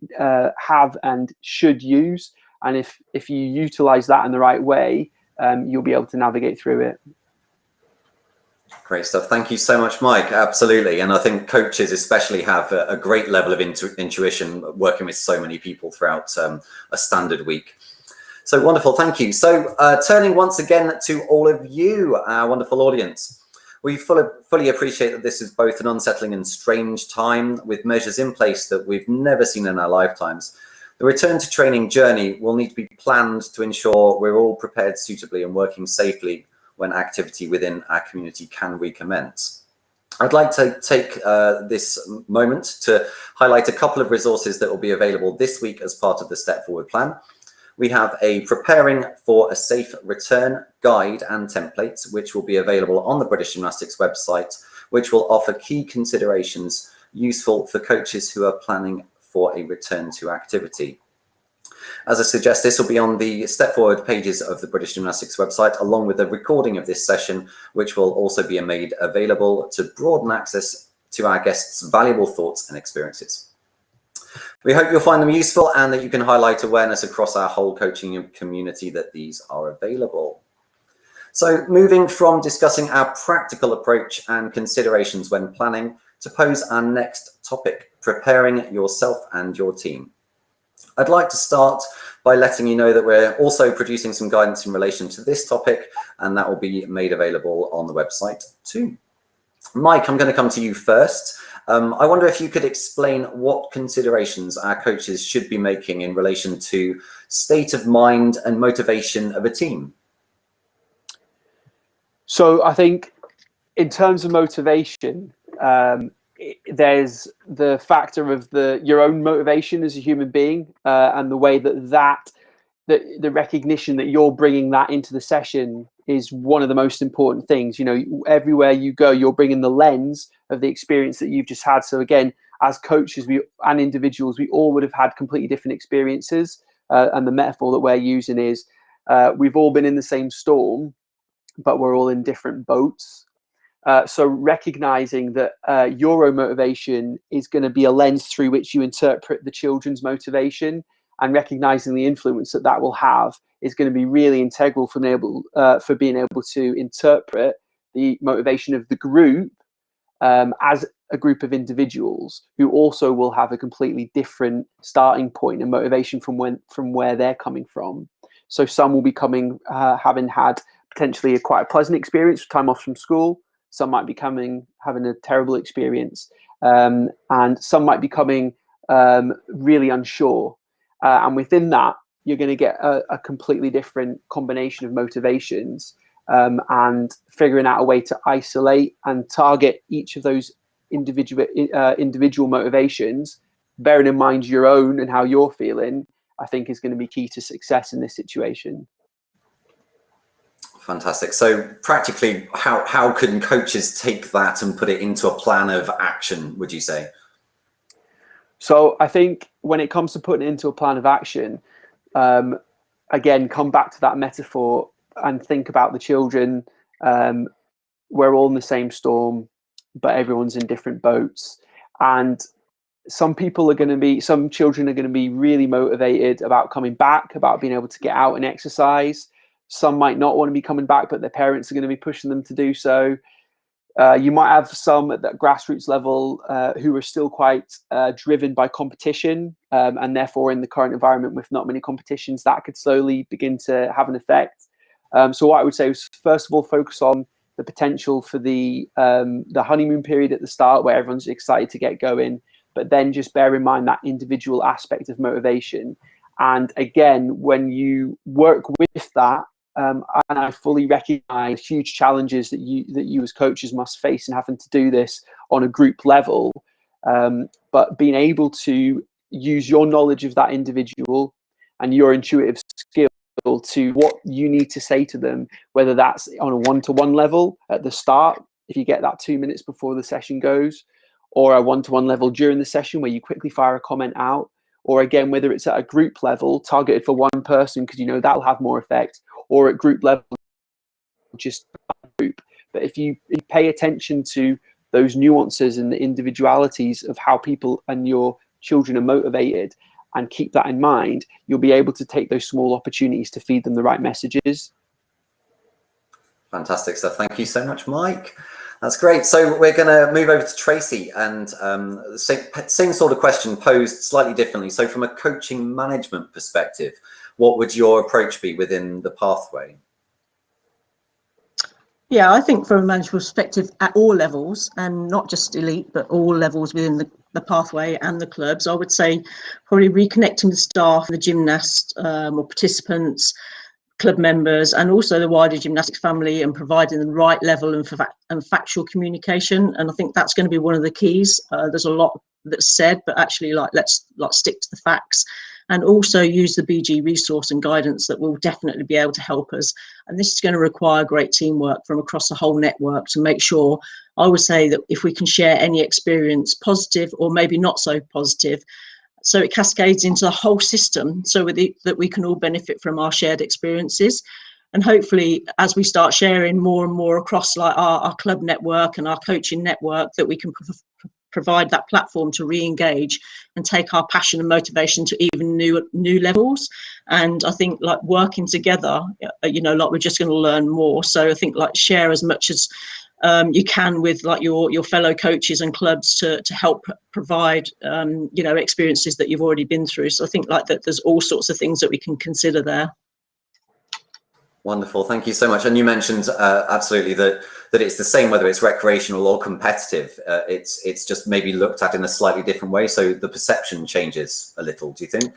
[SPEAKER 4] have and should use. And if you utilize that in the right way, you'll be able to navigate through it.
[SPEAKER 1] Great stuff. Thank you so much, Mike. Absolutely. And I think coaches especially have a great level of intuition working with so many people throughout a standard week. So wonderful. Thank you. So turning once again to all of you, our wonderful audience. We fully appreciate that this is both an unsettling and strange time, with measures in place that we've never seen in our lifetimes. The return to training journey will need to be planned to ensure we're all prepared suitably and working safely when activity within our community can recommence. I'd like to take this moment to highlight a couple of resources that will be available this week as part of the Step Forward plan. We have a Preparing for a Safe Return guide and templates, which will be available on the British Gymnastics website, which will offer key considerations useful for coaches who are planning for a return to activity. As I suggest, this will be on the Step Forward pages of the British Gymnastics website, along with a recording of this session, which will also be made available to broaden access to our guests' valuable thoughts and experiences. We hope you'll find them useful and that you can highlight awareness across our whole coaching community that these are available. So moving from discussing our practical approach and considerations when planning to pose our next topic, preparing yourself and your team. I'd like to start by letting you know that we're also producing some guidance in relation to this topic, and that will be made available on the website too. Mike, I'm going to come to you first. I wonder if you could explain what considerations our coaches should be making in relation to state of mind and motivation of a team.
[SPEAKER 4] So I think in terms of motivation, there's the factor of your own motivation as a human being, and the way that the recognition that you're bringing that into the session is one of the most important things. You know, everywhere you go, you're bringing the lens of the experience that you've just had. So again, as coaches and individuals, we all would have had completely different experiences. And the metaphor that we're using is we've all been in the same storm, but we're all in different boats. So recognizing that your own motivation is going to be a lens through which you interpret the children's motivation, and recognizing the influence that will have is going to be really integral for being able to interpret the motivation of the group as a group of individuals who also will have a completely different starting point and motivation from where they're coming from. So some will be coming having had potentially quite a pleasant experience with time off from school. Some might be having a terrible experience, and some might be coming really unsure. And within that, you're going to get a completely different combination of motivations, and figuring out a way to isolate and target each of those individual motivations, bearing in mind your own and how you're feeling, I think is going to be key to success in this situation.
[SPEAKER 1] Fantastic. So practically, how can coaches take that and put it into a plan of action, would you say?
[SPEAKER 4] So I think when it comes to putting it into a plan of action, again, come back to that metaphor and think about the children. We're all in the same storm, but everyone's in different boats. And some children are going to be really motivated about coming back, about being able to get out and exercise. Some might not want to be coming back, but their parents are going to be pushing them to do so. You might have some at that grassroots level who are still quite driven by competition, and therefore in the current environment with not many competitions, that could slowly begin to have an effect. So what I would say is, first of all, focus on the potential for the honeymoon period at the start where everyone's excited to get going, but then just bear in mind that individual aspect of motivation. And again, when you work with that, and I fully recognize huge challenges that you as coaches must face in having to do this on a group level, but being able to use your knowledge of that individual and your intuitive skill to what you need to say to them, whether that's on a one-to-one level at the start, if you get that 2 minutes before the session goes, or a one-to-one level during the session where you quickly fire a comment out, or again, whether it's at a group level targeted for one person, because you know that'll have more effect, or at group level, just group. But if you pay attention to those nuances and the individualities of how people and your children are motivated, and keep that in mind, you'll be able to take those small opportunities to feed them the right messages.
[SPEAKER 1] Fantastic stuff. Thank you so much, Mike. That's great. So we're going to move over to Tracy, and same sort of question posed slightly differently. So from a coaching management perspective, what would your approach be within the pathway?
[SPEAKER 2] Yeah, I think from a management perspective at all levels, and not just elite, but all levels within the pathway and the clubs, I would say probably reconnecting the staff, the gymnasts or participants, club members, and also the wider gymnastics family, and providing the right level and factual communication. And I think that's going to be one of the keys. There's a lot that's said, but actually let's stick to the facts, and also use the BG resource and guidance that will definitely be able to help us. And this is going to require great teamwork from across the whole network to make sure, I would say, that if we can share any experience, positive or maybe not so positive, so it cascades into the whole system, so that we can all benefit from our shared experiences. And hopefully, as we start sharing more and more across our club network and our coaching network, that we can provide that platform to re-engage and take our passion and motivation to even new levels. And I think like working together, you know, like we're just going to learn more. So I think like share as much as you can with like your fellow coaches and clubs to help provide you know, experiences that you've already been through. So I think like that there's all sorts of things that we can consider there.
[SPEAKER 1] Wonderful, thank you so much. And you mentioned absolutely that it's the same whether it's recreational or competitive. It's just maybe looked at in a slightly different way, so the perception changes a little, do you think?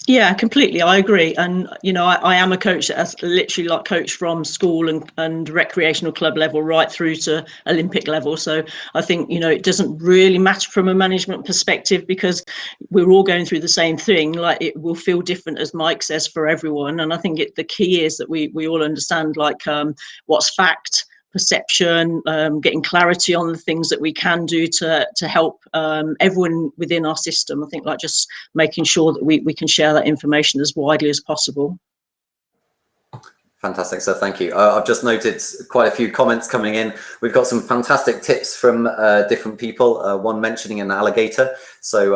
[SPEAKER 2] Yeah, completely. I agree. And, you know, I am a coach that has literally like coached from school and recreational club level right through to Olympic level. So I think, you know, it doesn't really matter from a management perspective because we're all going through the same thing. Like it will feel different, as Mike says, for everyone. And I think the key is that we all understand like what's fact, perception, getting clarity on the things that we can do to help everyone within our system. I think like just making sure that we can share that information as widely as possible.
[SPEAKER 1] Fantastic, so thank you. I've just noted quite a few comments coming in. We've got some fantastic tips from different people, one mentioning an alligator, so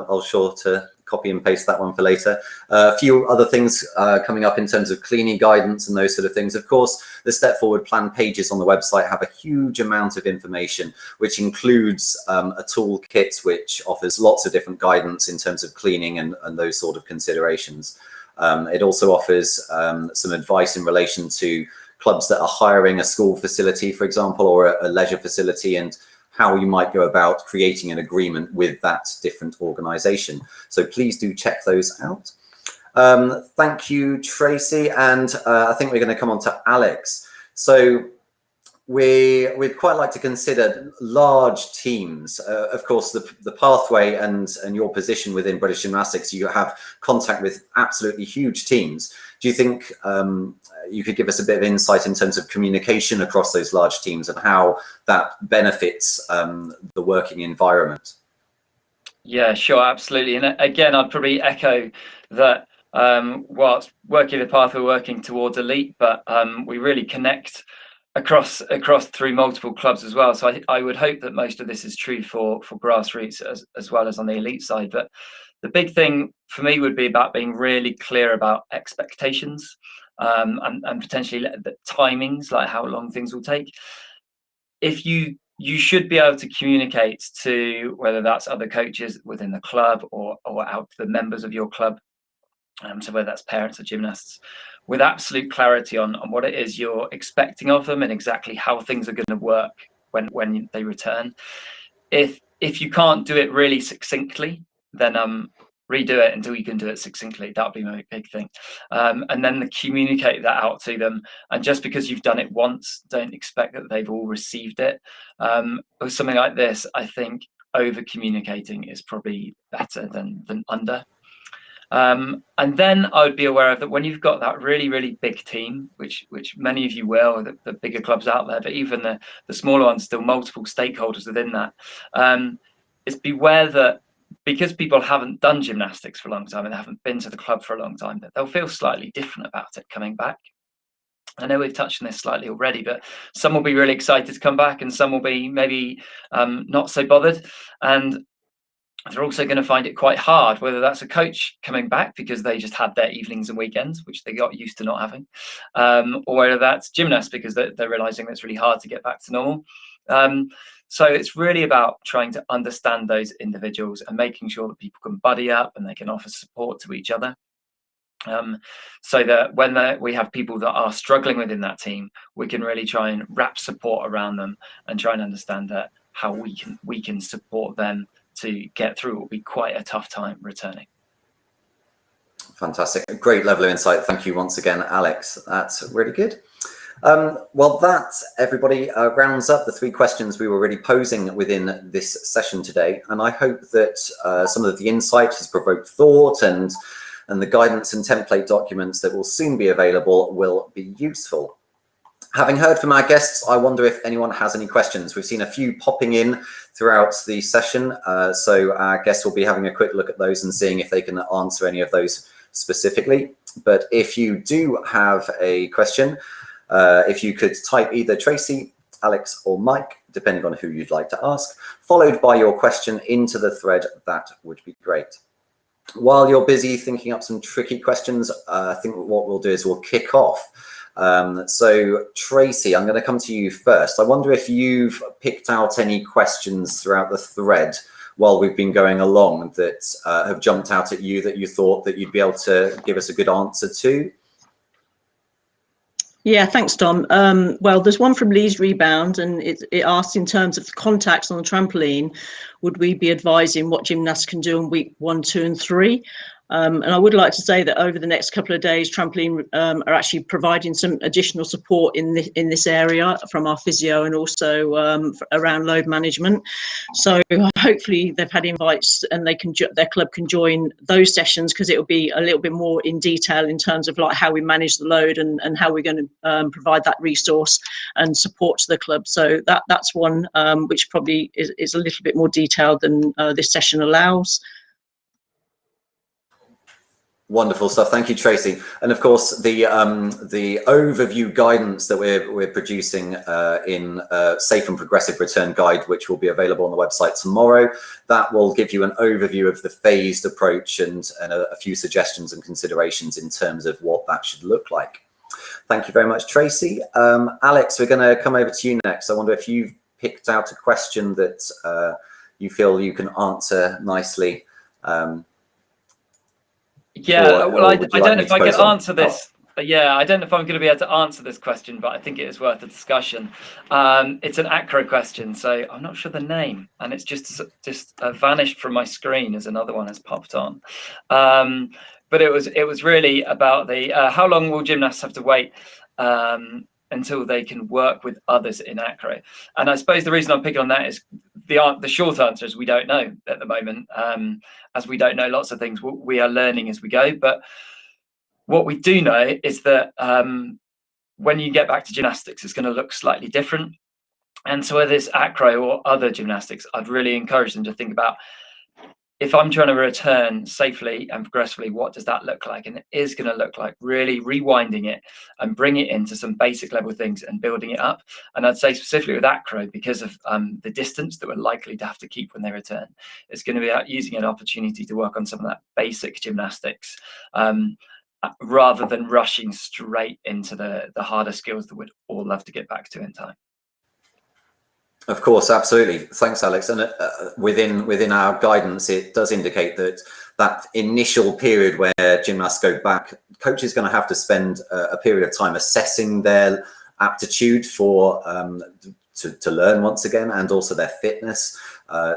[SPEAKER 1] I'll sure to copy and paste that one for later. A few other things coming up in terms of cleaning guidance and those sort of things. Of course, the Step Forward plan pages on the website have a huge amount of information, which includes a toolkit which offers lots of different guidance in terms of cleaning and those sort of considerations. It also offers some advice in relation to clubs that are hiring a school facility, for example, or a leisure facility, and how you might go about creating an agreement with that different organization. So please do check those out. Thank you, Tracy. And I think we're going to come on to Alex. So we'd quite like to consider large teams. Of course, the pathway and your position within British Gymnastics, you have contact with absolutely huge teams. Do you think you could give us a bit of insight in terms of communication across those large teams and how that benefits the working environment?
[SPEAKER 3] Yeah, sure, absolutely. And again, I'd probably echo that whilst working the path, we're working towards elite, but we really connect across through multiple clubs as well. So I would hope that most of this is true for grassroots as well as on the elite side. But the big thing for me would be about being really clear about expectations and potentially the timings, like how long things will take. If you should be able to communicate to whether that's other coaches within the club or out to the members of your club, so whether that's parents or gymnasts, with absolute clarity on what it is you're expecting of them and exactly how things are going to work when they return. If you can't do it really succinctly, then redo it until you can do it succinctly. That would be my big thing. And then communicate that out to them. And just because you've done it once, don't expect that they've all received it. With something like this, I think over communicating is probably better than under. And then I would be aware of that when you've got that really, really big team, which many of you will, the bigger clubs out there, but even the smaller ones, still multiple stakeholders within that, is beware that because people haven't done gymnastics for a long time and haven't been to the club for a long time, that they'll feel slightly different about it coming back. I know we've touched on this slightly already, but some will be really excited to come back and some will be maybe not so bothered. And they're also going to find it quite hard, whether that's a coach coming back because they just had their evenings and weekends, which they got used to not having, or whether that's gymnasts because they're realizing it's really hard to get back to normal. So it's really about trying to understand those individuals and making sure that people can buddy up and they can offer support to each other. So that when we have people that are struggling within that team, we can really try and wrap support around them and try and understand that how we can support them to get through what will be quite a tough time returning.
[SPEAKER 1] Fantastic. A great level of insight. Thank you once again, Alex. That's really good. Well, that, everybody, rounds up the 3 questions we were really posing within this session today. And I hope that some of the insight has provoked thought and the guidance and template documents that will soon be available will be useful. Having heard from our guests, I wonder if anyone has any questions. We've seen a few popping in throughout the session, so our guests will be having a quick look at those and seeing if they can answer any of those specifically. But if you do have a question, if you could type either Tracy Alex or Mike, depending on who you'd like to ask, followed by your question into the thread. That would be great. While you're busy thinking up some tricky questions, I think what we'll do is we'll kick off. So Tracy, I'm going to come to you first. I wonder if you've picked out any questions throughout the thread while we've been going along that have jumped out at you that you thought that you'd be able to give us a good answer to.
[SPEAKER 2] Yeah, thanks, Dom. Well, there's one from Lee's Rebound, and it asks, in terms of the contacts on the trampoline, would we be advising what gymnasts can do in week 1, 2, and 3? And I would like to say that over the next couple of days, Trampoline are actually providing some additional support in this area from our physio, and also around load management. So hopefully they've had invites and their club can join those sessions, because it will be a little bit more in detail in terms of like how we manage the load and how we're going to provide that resource and support to the club. So that's one which probably is a little bit more detailed than this session allows.
[SPEAKER 1] Wonderful stuff. Thank you, Tracy. And of course, the overview guidance that we're producing in Safe and Progressive Return Guide, which will be available on the website tomorrow, that will give you an overview of the phased approach and a few suggestions and considerations in terms of what that should look like. Thank you very much, Tracy. Alex, we're going to come over to you next. I wonder if you've picked out a question that you feel you can answer nicely.
[SPEAKER 3] Yeah, well, I don't know if I can answer this. Yeah, I don't know if I'm going to be able to answer this question, but I think it is worth a discussion. It's an acro question, so I'm not sure the name, and it's just vanished from my screen as another one has popped on. But it was really about the how long will gymnasts have to wait until they can work with others in acro? And I suppose the reason I'm picking on that is the short answer is we don't know at the moment. As we don't know lots of things, we are learning as we go. But what we do know is that when you get back to gymnastics, it's going to look slightly different. And so whether it's acro or other gymnastics, I'd really encourage them to think about, if I'm trying to return safely and progressively, what does that look like? And it is going to look like really rewinding it and bring it into some basic level things and building it up. And I'd say specifically with acro, because of the distance that we're likely to have to keep when they return, it's going to be about using an opportunity to work on some of that basic gymnastics rather than rushing straight into the harder skills that we'd all love to get back to in time.
[SPEAKER 1] Of course, absolutely. Thanks, Alex. And within our guidance, it does indicate that initial period where gymnasts go back, coach is going to have to spend a period of time assessing their aptitude for to learn once again, and also their fitness.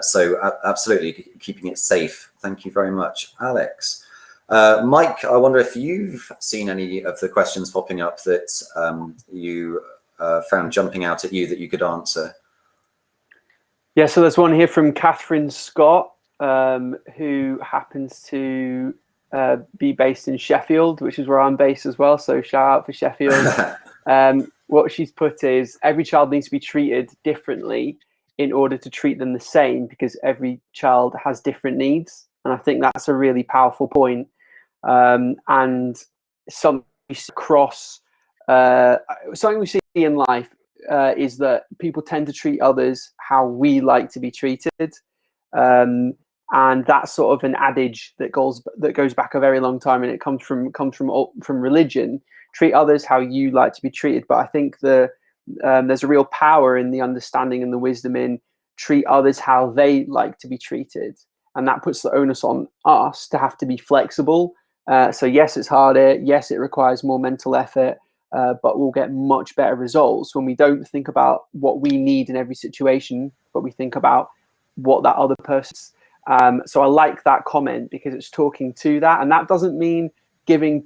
[SPEAKER 1] So absolutely keeping it safe. Thank you very much, Alex. Mike, I wonder if you've seen any of the questions popping up that you found jumping out at you that you could answer.
[SPEAKER 4] Yeah, so there's one here from Catherine Scott, who happens to be based in Sheffield, which is where I'm based as well. So shout out for Sheffield. What she's put is, every child needs to be treated differently in order to treat them the same, because every child has different needs. And I think that's a really powerful point. And something we see in life is that people tend to treat others how we like to be treated, and that's sort of an adage that goes back a very long time, and it comes from religion. Treat others how you like to be treated. But I think there's a real power in the understanding and the wisdom in treat others how they like to be treated, and that puts the onus on us to have to be flexible. So yes, it's harder. Yes, it requires more mental effort. But we'll get much better results when we don't think about what we need in every situation, but we think about what that other person's. So I like that comment, because it's talking to that. And that doesn't mean giving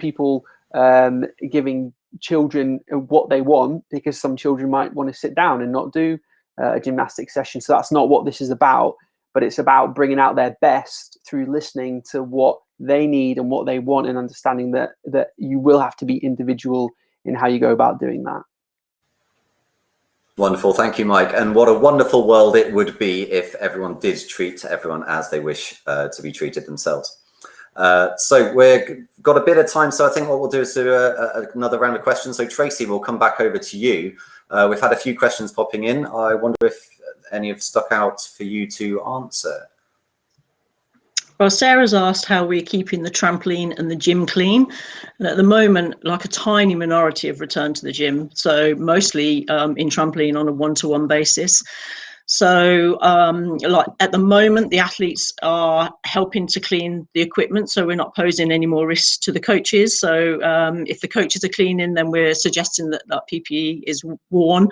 [SPEAKER 4] children what they want, because some children might want to sit down and not do a gymnastics session. So that's not what this is about, but it's about bringing out their best through listening to what they need and what they want, and understanding that you will have to be individual in how you go about doing that.
[SPEAKER 1] Wonderful. Thank you, Mike. And what a wonderful world it would be if everyone did treat everyone as they wish to be treated themselves. So we've got a bit of time, so I think what we'll do is do another round of questions. So Tracy, we'll come back over to you. We've had a few questions popping in. I wonder if any have stuck out for you to answer.
[SPEAKER 2] Well, Sarah's asked how we're keeping the trampoline and the gym clean. And at the moment, like a tiny minority have returned to the gym. So mostly in trampoline on a one-to-one basis. So like at the moment, the athletes are helping to clean the equipment. So we're not posing any more risks to the coaches. So if the coaches are cleaning, then we're suggesting that PPE is worn.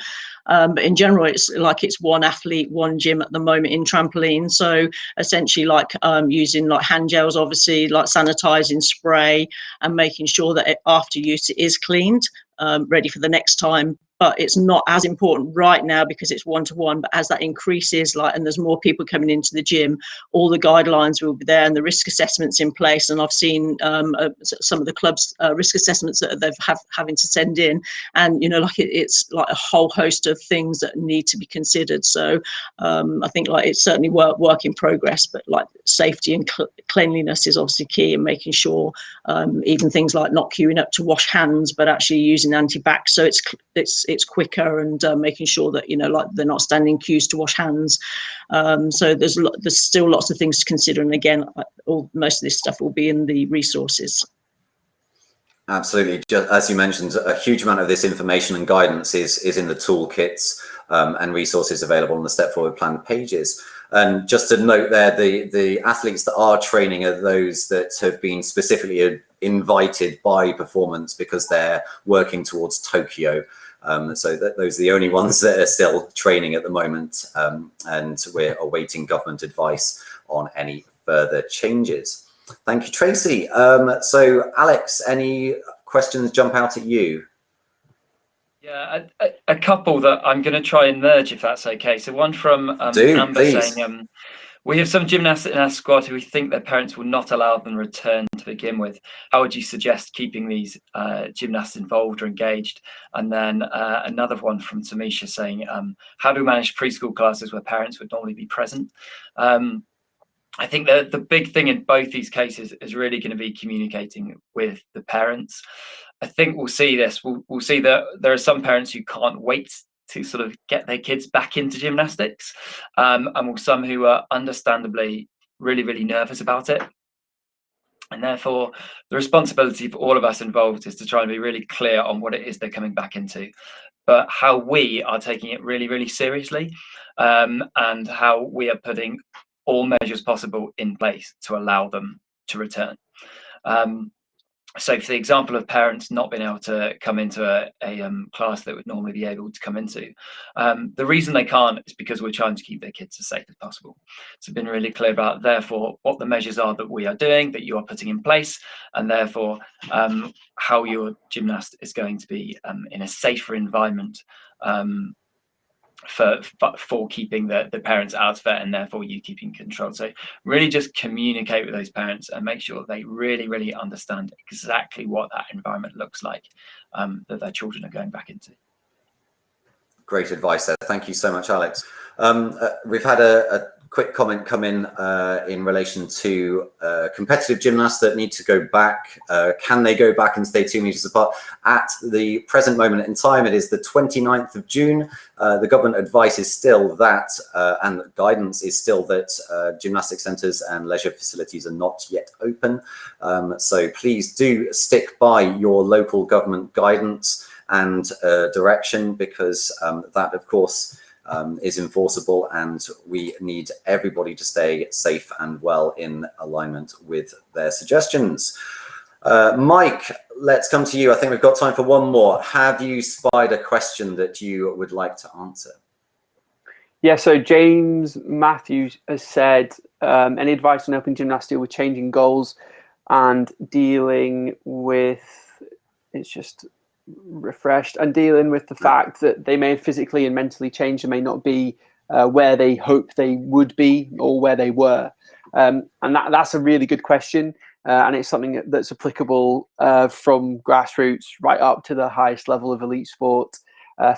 [SPEAKER 2] But in general, it's one athlete, one gym at the moment in trampoline. So essentially like using like hand gels, obviously like sanitizing spray and making sure that after use it is cleaned, ready for the next time. But it's not as important right now because it's one-to-one. But as that increases, and there's more people coming into the gym, all the guidelines will be there and the risk assessments in place. And I've seen some of the clubs' risk assessments that they've having to send in, and it's like a whole host of things that need to be considered. So I think it's certainly work in progress, but safety and cleanliness is obviously key, and making sure even things like not queuing up to wash hands, but actually using anti-bac, so it's quicker, and making sure that they're not standing queues to wash hands. So there's still lots of things to consider, and again, most of this stuff will be in the resources.
[SPEAKER 1] Absolutely. Just as you mentioned, a huge amount of this information and guidance is in the toolkits and resources available on the Step Forward Plan pages. And just to note there, the athletes that are training are those that have been specifically invited by Performance because they're working towards Tokyo. So those are the only ones that are still training at the moment, and we're awaiting government advice on any further changes. Thank you, Tracy. So Alex, any questions jump out at you?
[SPEAKER 3] Yeah, a couple that I'm going to try and merge, if that's okay. So one from Amber
[SPEAKER 1] please.
[SPEAKER 3] saying, we have some gymnasts in our squad who we think their parents will not allow them return to begin with. How would you suggest keeping these gymnasts involved or engaged? And then another one from Tamisha saying, how do we manage preschool classes where parents would normally be present? I think the big thing in both these cases is really going to be communicating with the parents. I think we'll see this. We'll see that there are some parents who can't wait to sort of get their kids back into gymnastics, and some who are understandably really, really nervous about it. And therefore, the responsibility for all of us involved is to try and be really clear on what it is they're coming back into, but how we are taking it really, really seriously, and how we are putting all measures possible in place to allow them to return. So for the example of parents not being able to come into a class that would normally be able to come into, the reason they can't is because we're trying to keep their kids as safe as possible. So been really clear about, therefore, what the measures are that we are doing, that you are putting in place, and therefore how your gymnast is going to be in a safer environment for keeping the parents out of it, and therefore you keeping control. So really just communicate with those parents and make sure they really, really understand exactly what that environment looks like that their children are going back into.
[SPEAKER 1] Great advice there. Thank you so much, Alex. We've had a quick comment come in relation to competitive gymnasts that need to go back. Can they go back and stay 2 meters apart? At the present moment in time, it is the 29th of June. The government advice is still that, and the guidance is still that gymnastic centres and leisure facilities are not yet open. So please do stick by your local government guidance and direction, because that, of course, is enforceable, and we need everybody to stay safe and well in alignment with their suggestions. Mike, let's come to you. I think we've got time for one more. Have you spied a question that you would like to answer?
[SPEAKER 4] Yeah, so James Matthews has said, any advice on helping gymnastics with changing goals and dealing with, it's just refreshed, and dealing with the fact that they may have physically and mentally changed and may not be where they hoped they would be or where they were. And that's a really good question. And it's something that's applicable from grassroots right up to the highest level of elite sport,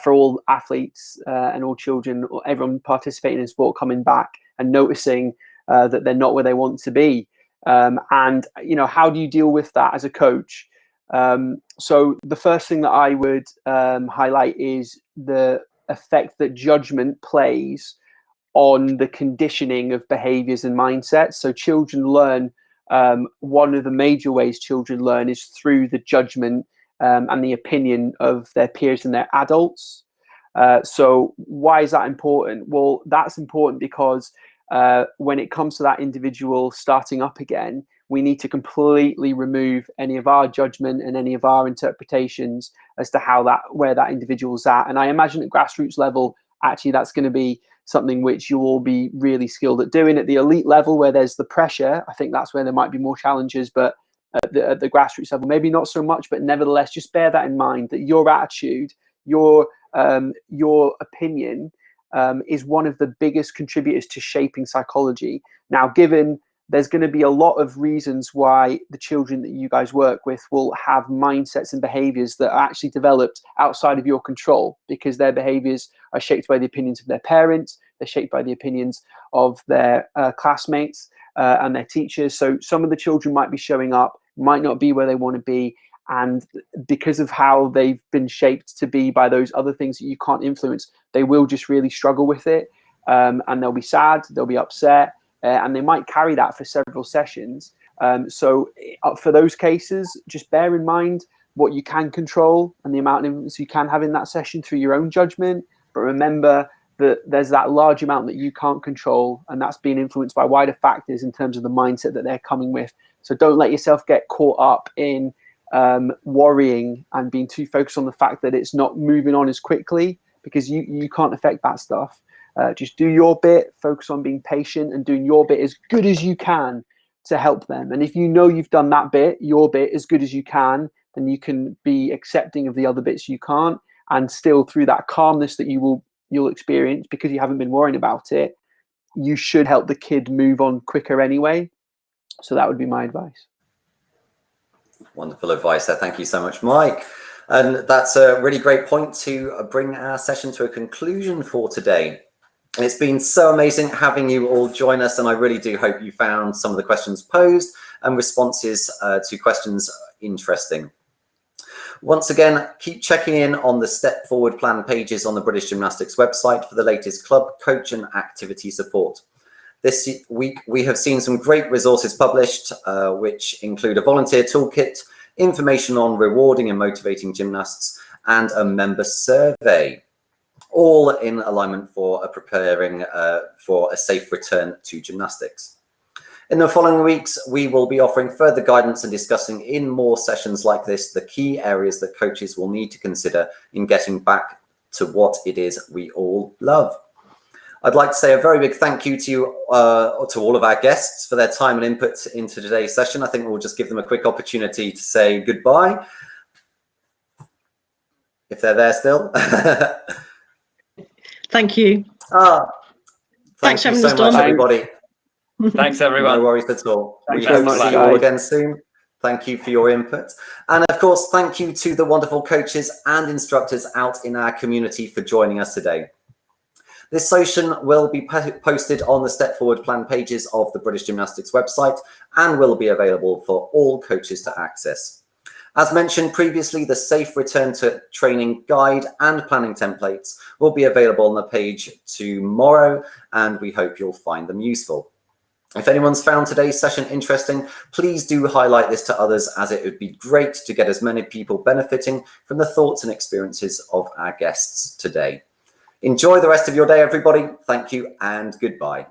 [SPEAKER 4] for all athletes and all children, or everyone participating in sport coming back and noticing that they're not where they want to be. And how do you deal with that as a coach? So the first thing that I would highlight is the effect that judgment plays on the conditioning of behaviors and mindsets. So children learn, one of the major ways children learn is through the judgment and the opinion of their peers and their adults. So why is that important? Well, that's important because when it comes to that individual starting up again, we need to completely remove any of our judgment and any of our interpretations as to where that individual's at. And I imagine at grassroots level, actually, that's going to be something which you'll all be really skilled at doing. At the elite level, where there's the pressure, I think that's where there might be more challenges. But at the grassroots level, maybe not so much. But nevertheless, just bear that in mind, that your attitude, your opinion is one of the biggest contributors to shaping psychology. Now, given there's going to be a lot of reasons why the children that you guys work with will have mindsets and behaviors that are actually developed outside of your control, because their behaviors are shaped by the opinions of their parents, they're shaped by the opinions of their classmates and their teachers. So some of the children might be showing up, might not be where they want to be, and because of how they've been shaped to be by those other things that you can't influence, they will just really struggle with it, and they'll be sad, they'll be upset, and they might carry that for several sessions. So for those cases, just bear in mind what you can control and the amount of influence you can have in that session through your own judgment. But remember that there's that large amount that you can't control, and that's being influenced by wider factors in terms of the mindset that they're coming with. So don't let yourself get caught up in worrying and being too focused on the fact that it's not moving on as quickly, because you can't affect that stuff. Just do your bit, focus on being patient and doing your bit as good as you can to help them. And if you know you've done that bit, your bit, as good as you can, then you can be accepting of the other bits you can't, and still through that calmness that you'll experience because you haven't been worrying about it, you should help the kid move on quicker anyway. So that would be my advice.
[SPEAKER 1] Wonderful advice there. Thank you so much, Mike. And that's a really great point to bring our session to a conclusion for today. It's been so amazing having you all join us, and I really do hope you found some of the questions posed and responses to questions interesting. Once again, keep checking in on the Step Forward Plan pages on the British Gymnastics website for the latest club, coach and activity support. This week, we have seen some great resources published, which include a volunteer toolkit, information on rewarding and motivating gymnasts, and a member survey, all in alignment for preparing for a safe return to gymnastics. In the following weeks, we will be offering further guidance and discussing in more sessions like this the key areas that coaches will need to consider in getting back to what it is we all love. I'd like to say a very big thank you to all of our guests for their time and input into today's session. I think we'll just give them a quick opportunity to say goodbye, if they're there still.
[SPEAKER 2] Thank you.
[SPEAKER 1] Thank you so much, everybody.
[SPEAKER 3] Thanks, everyone.
[SPEAKER 1] No worries at all.
[SPEAKER 4] Thanks
[SPEAKER 1] we hope
[SPEAKER 4] very
[SPEAKER 1] to see
[SPEAKER 4] much,
[SPEAKER 1] you all
[SPEAKER 4] guys.
[SPEAKER 1] again soon. Thank you for your input. And of course, thank you to the wonderful coaches and instructors out in our community for joining us today. This session will be posted on the Step Forward Plan pages of the British Gymnastics website and will be available for all coaches to access. As mentioned previously, the Safe Return to Training guide and planning templates will be available on the page tomorrow, and we hope you'll find them useful. If anyone's found today's session interesting, please do highlight this to others, as it would be great to get as many people benefiting from the thoughts and experiences of our guests today. Enjoy the rest of your day, everybody. Thank you and goodbye.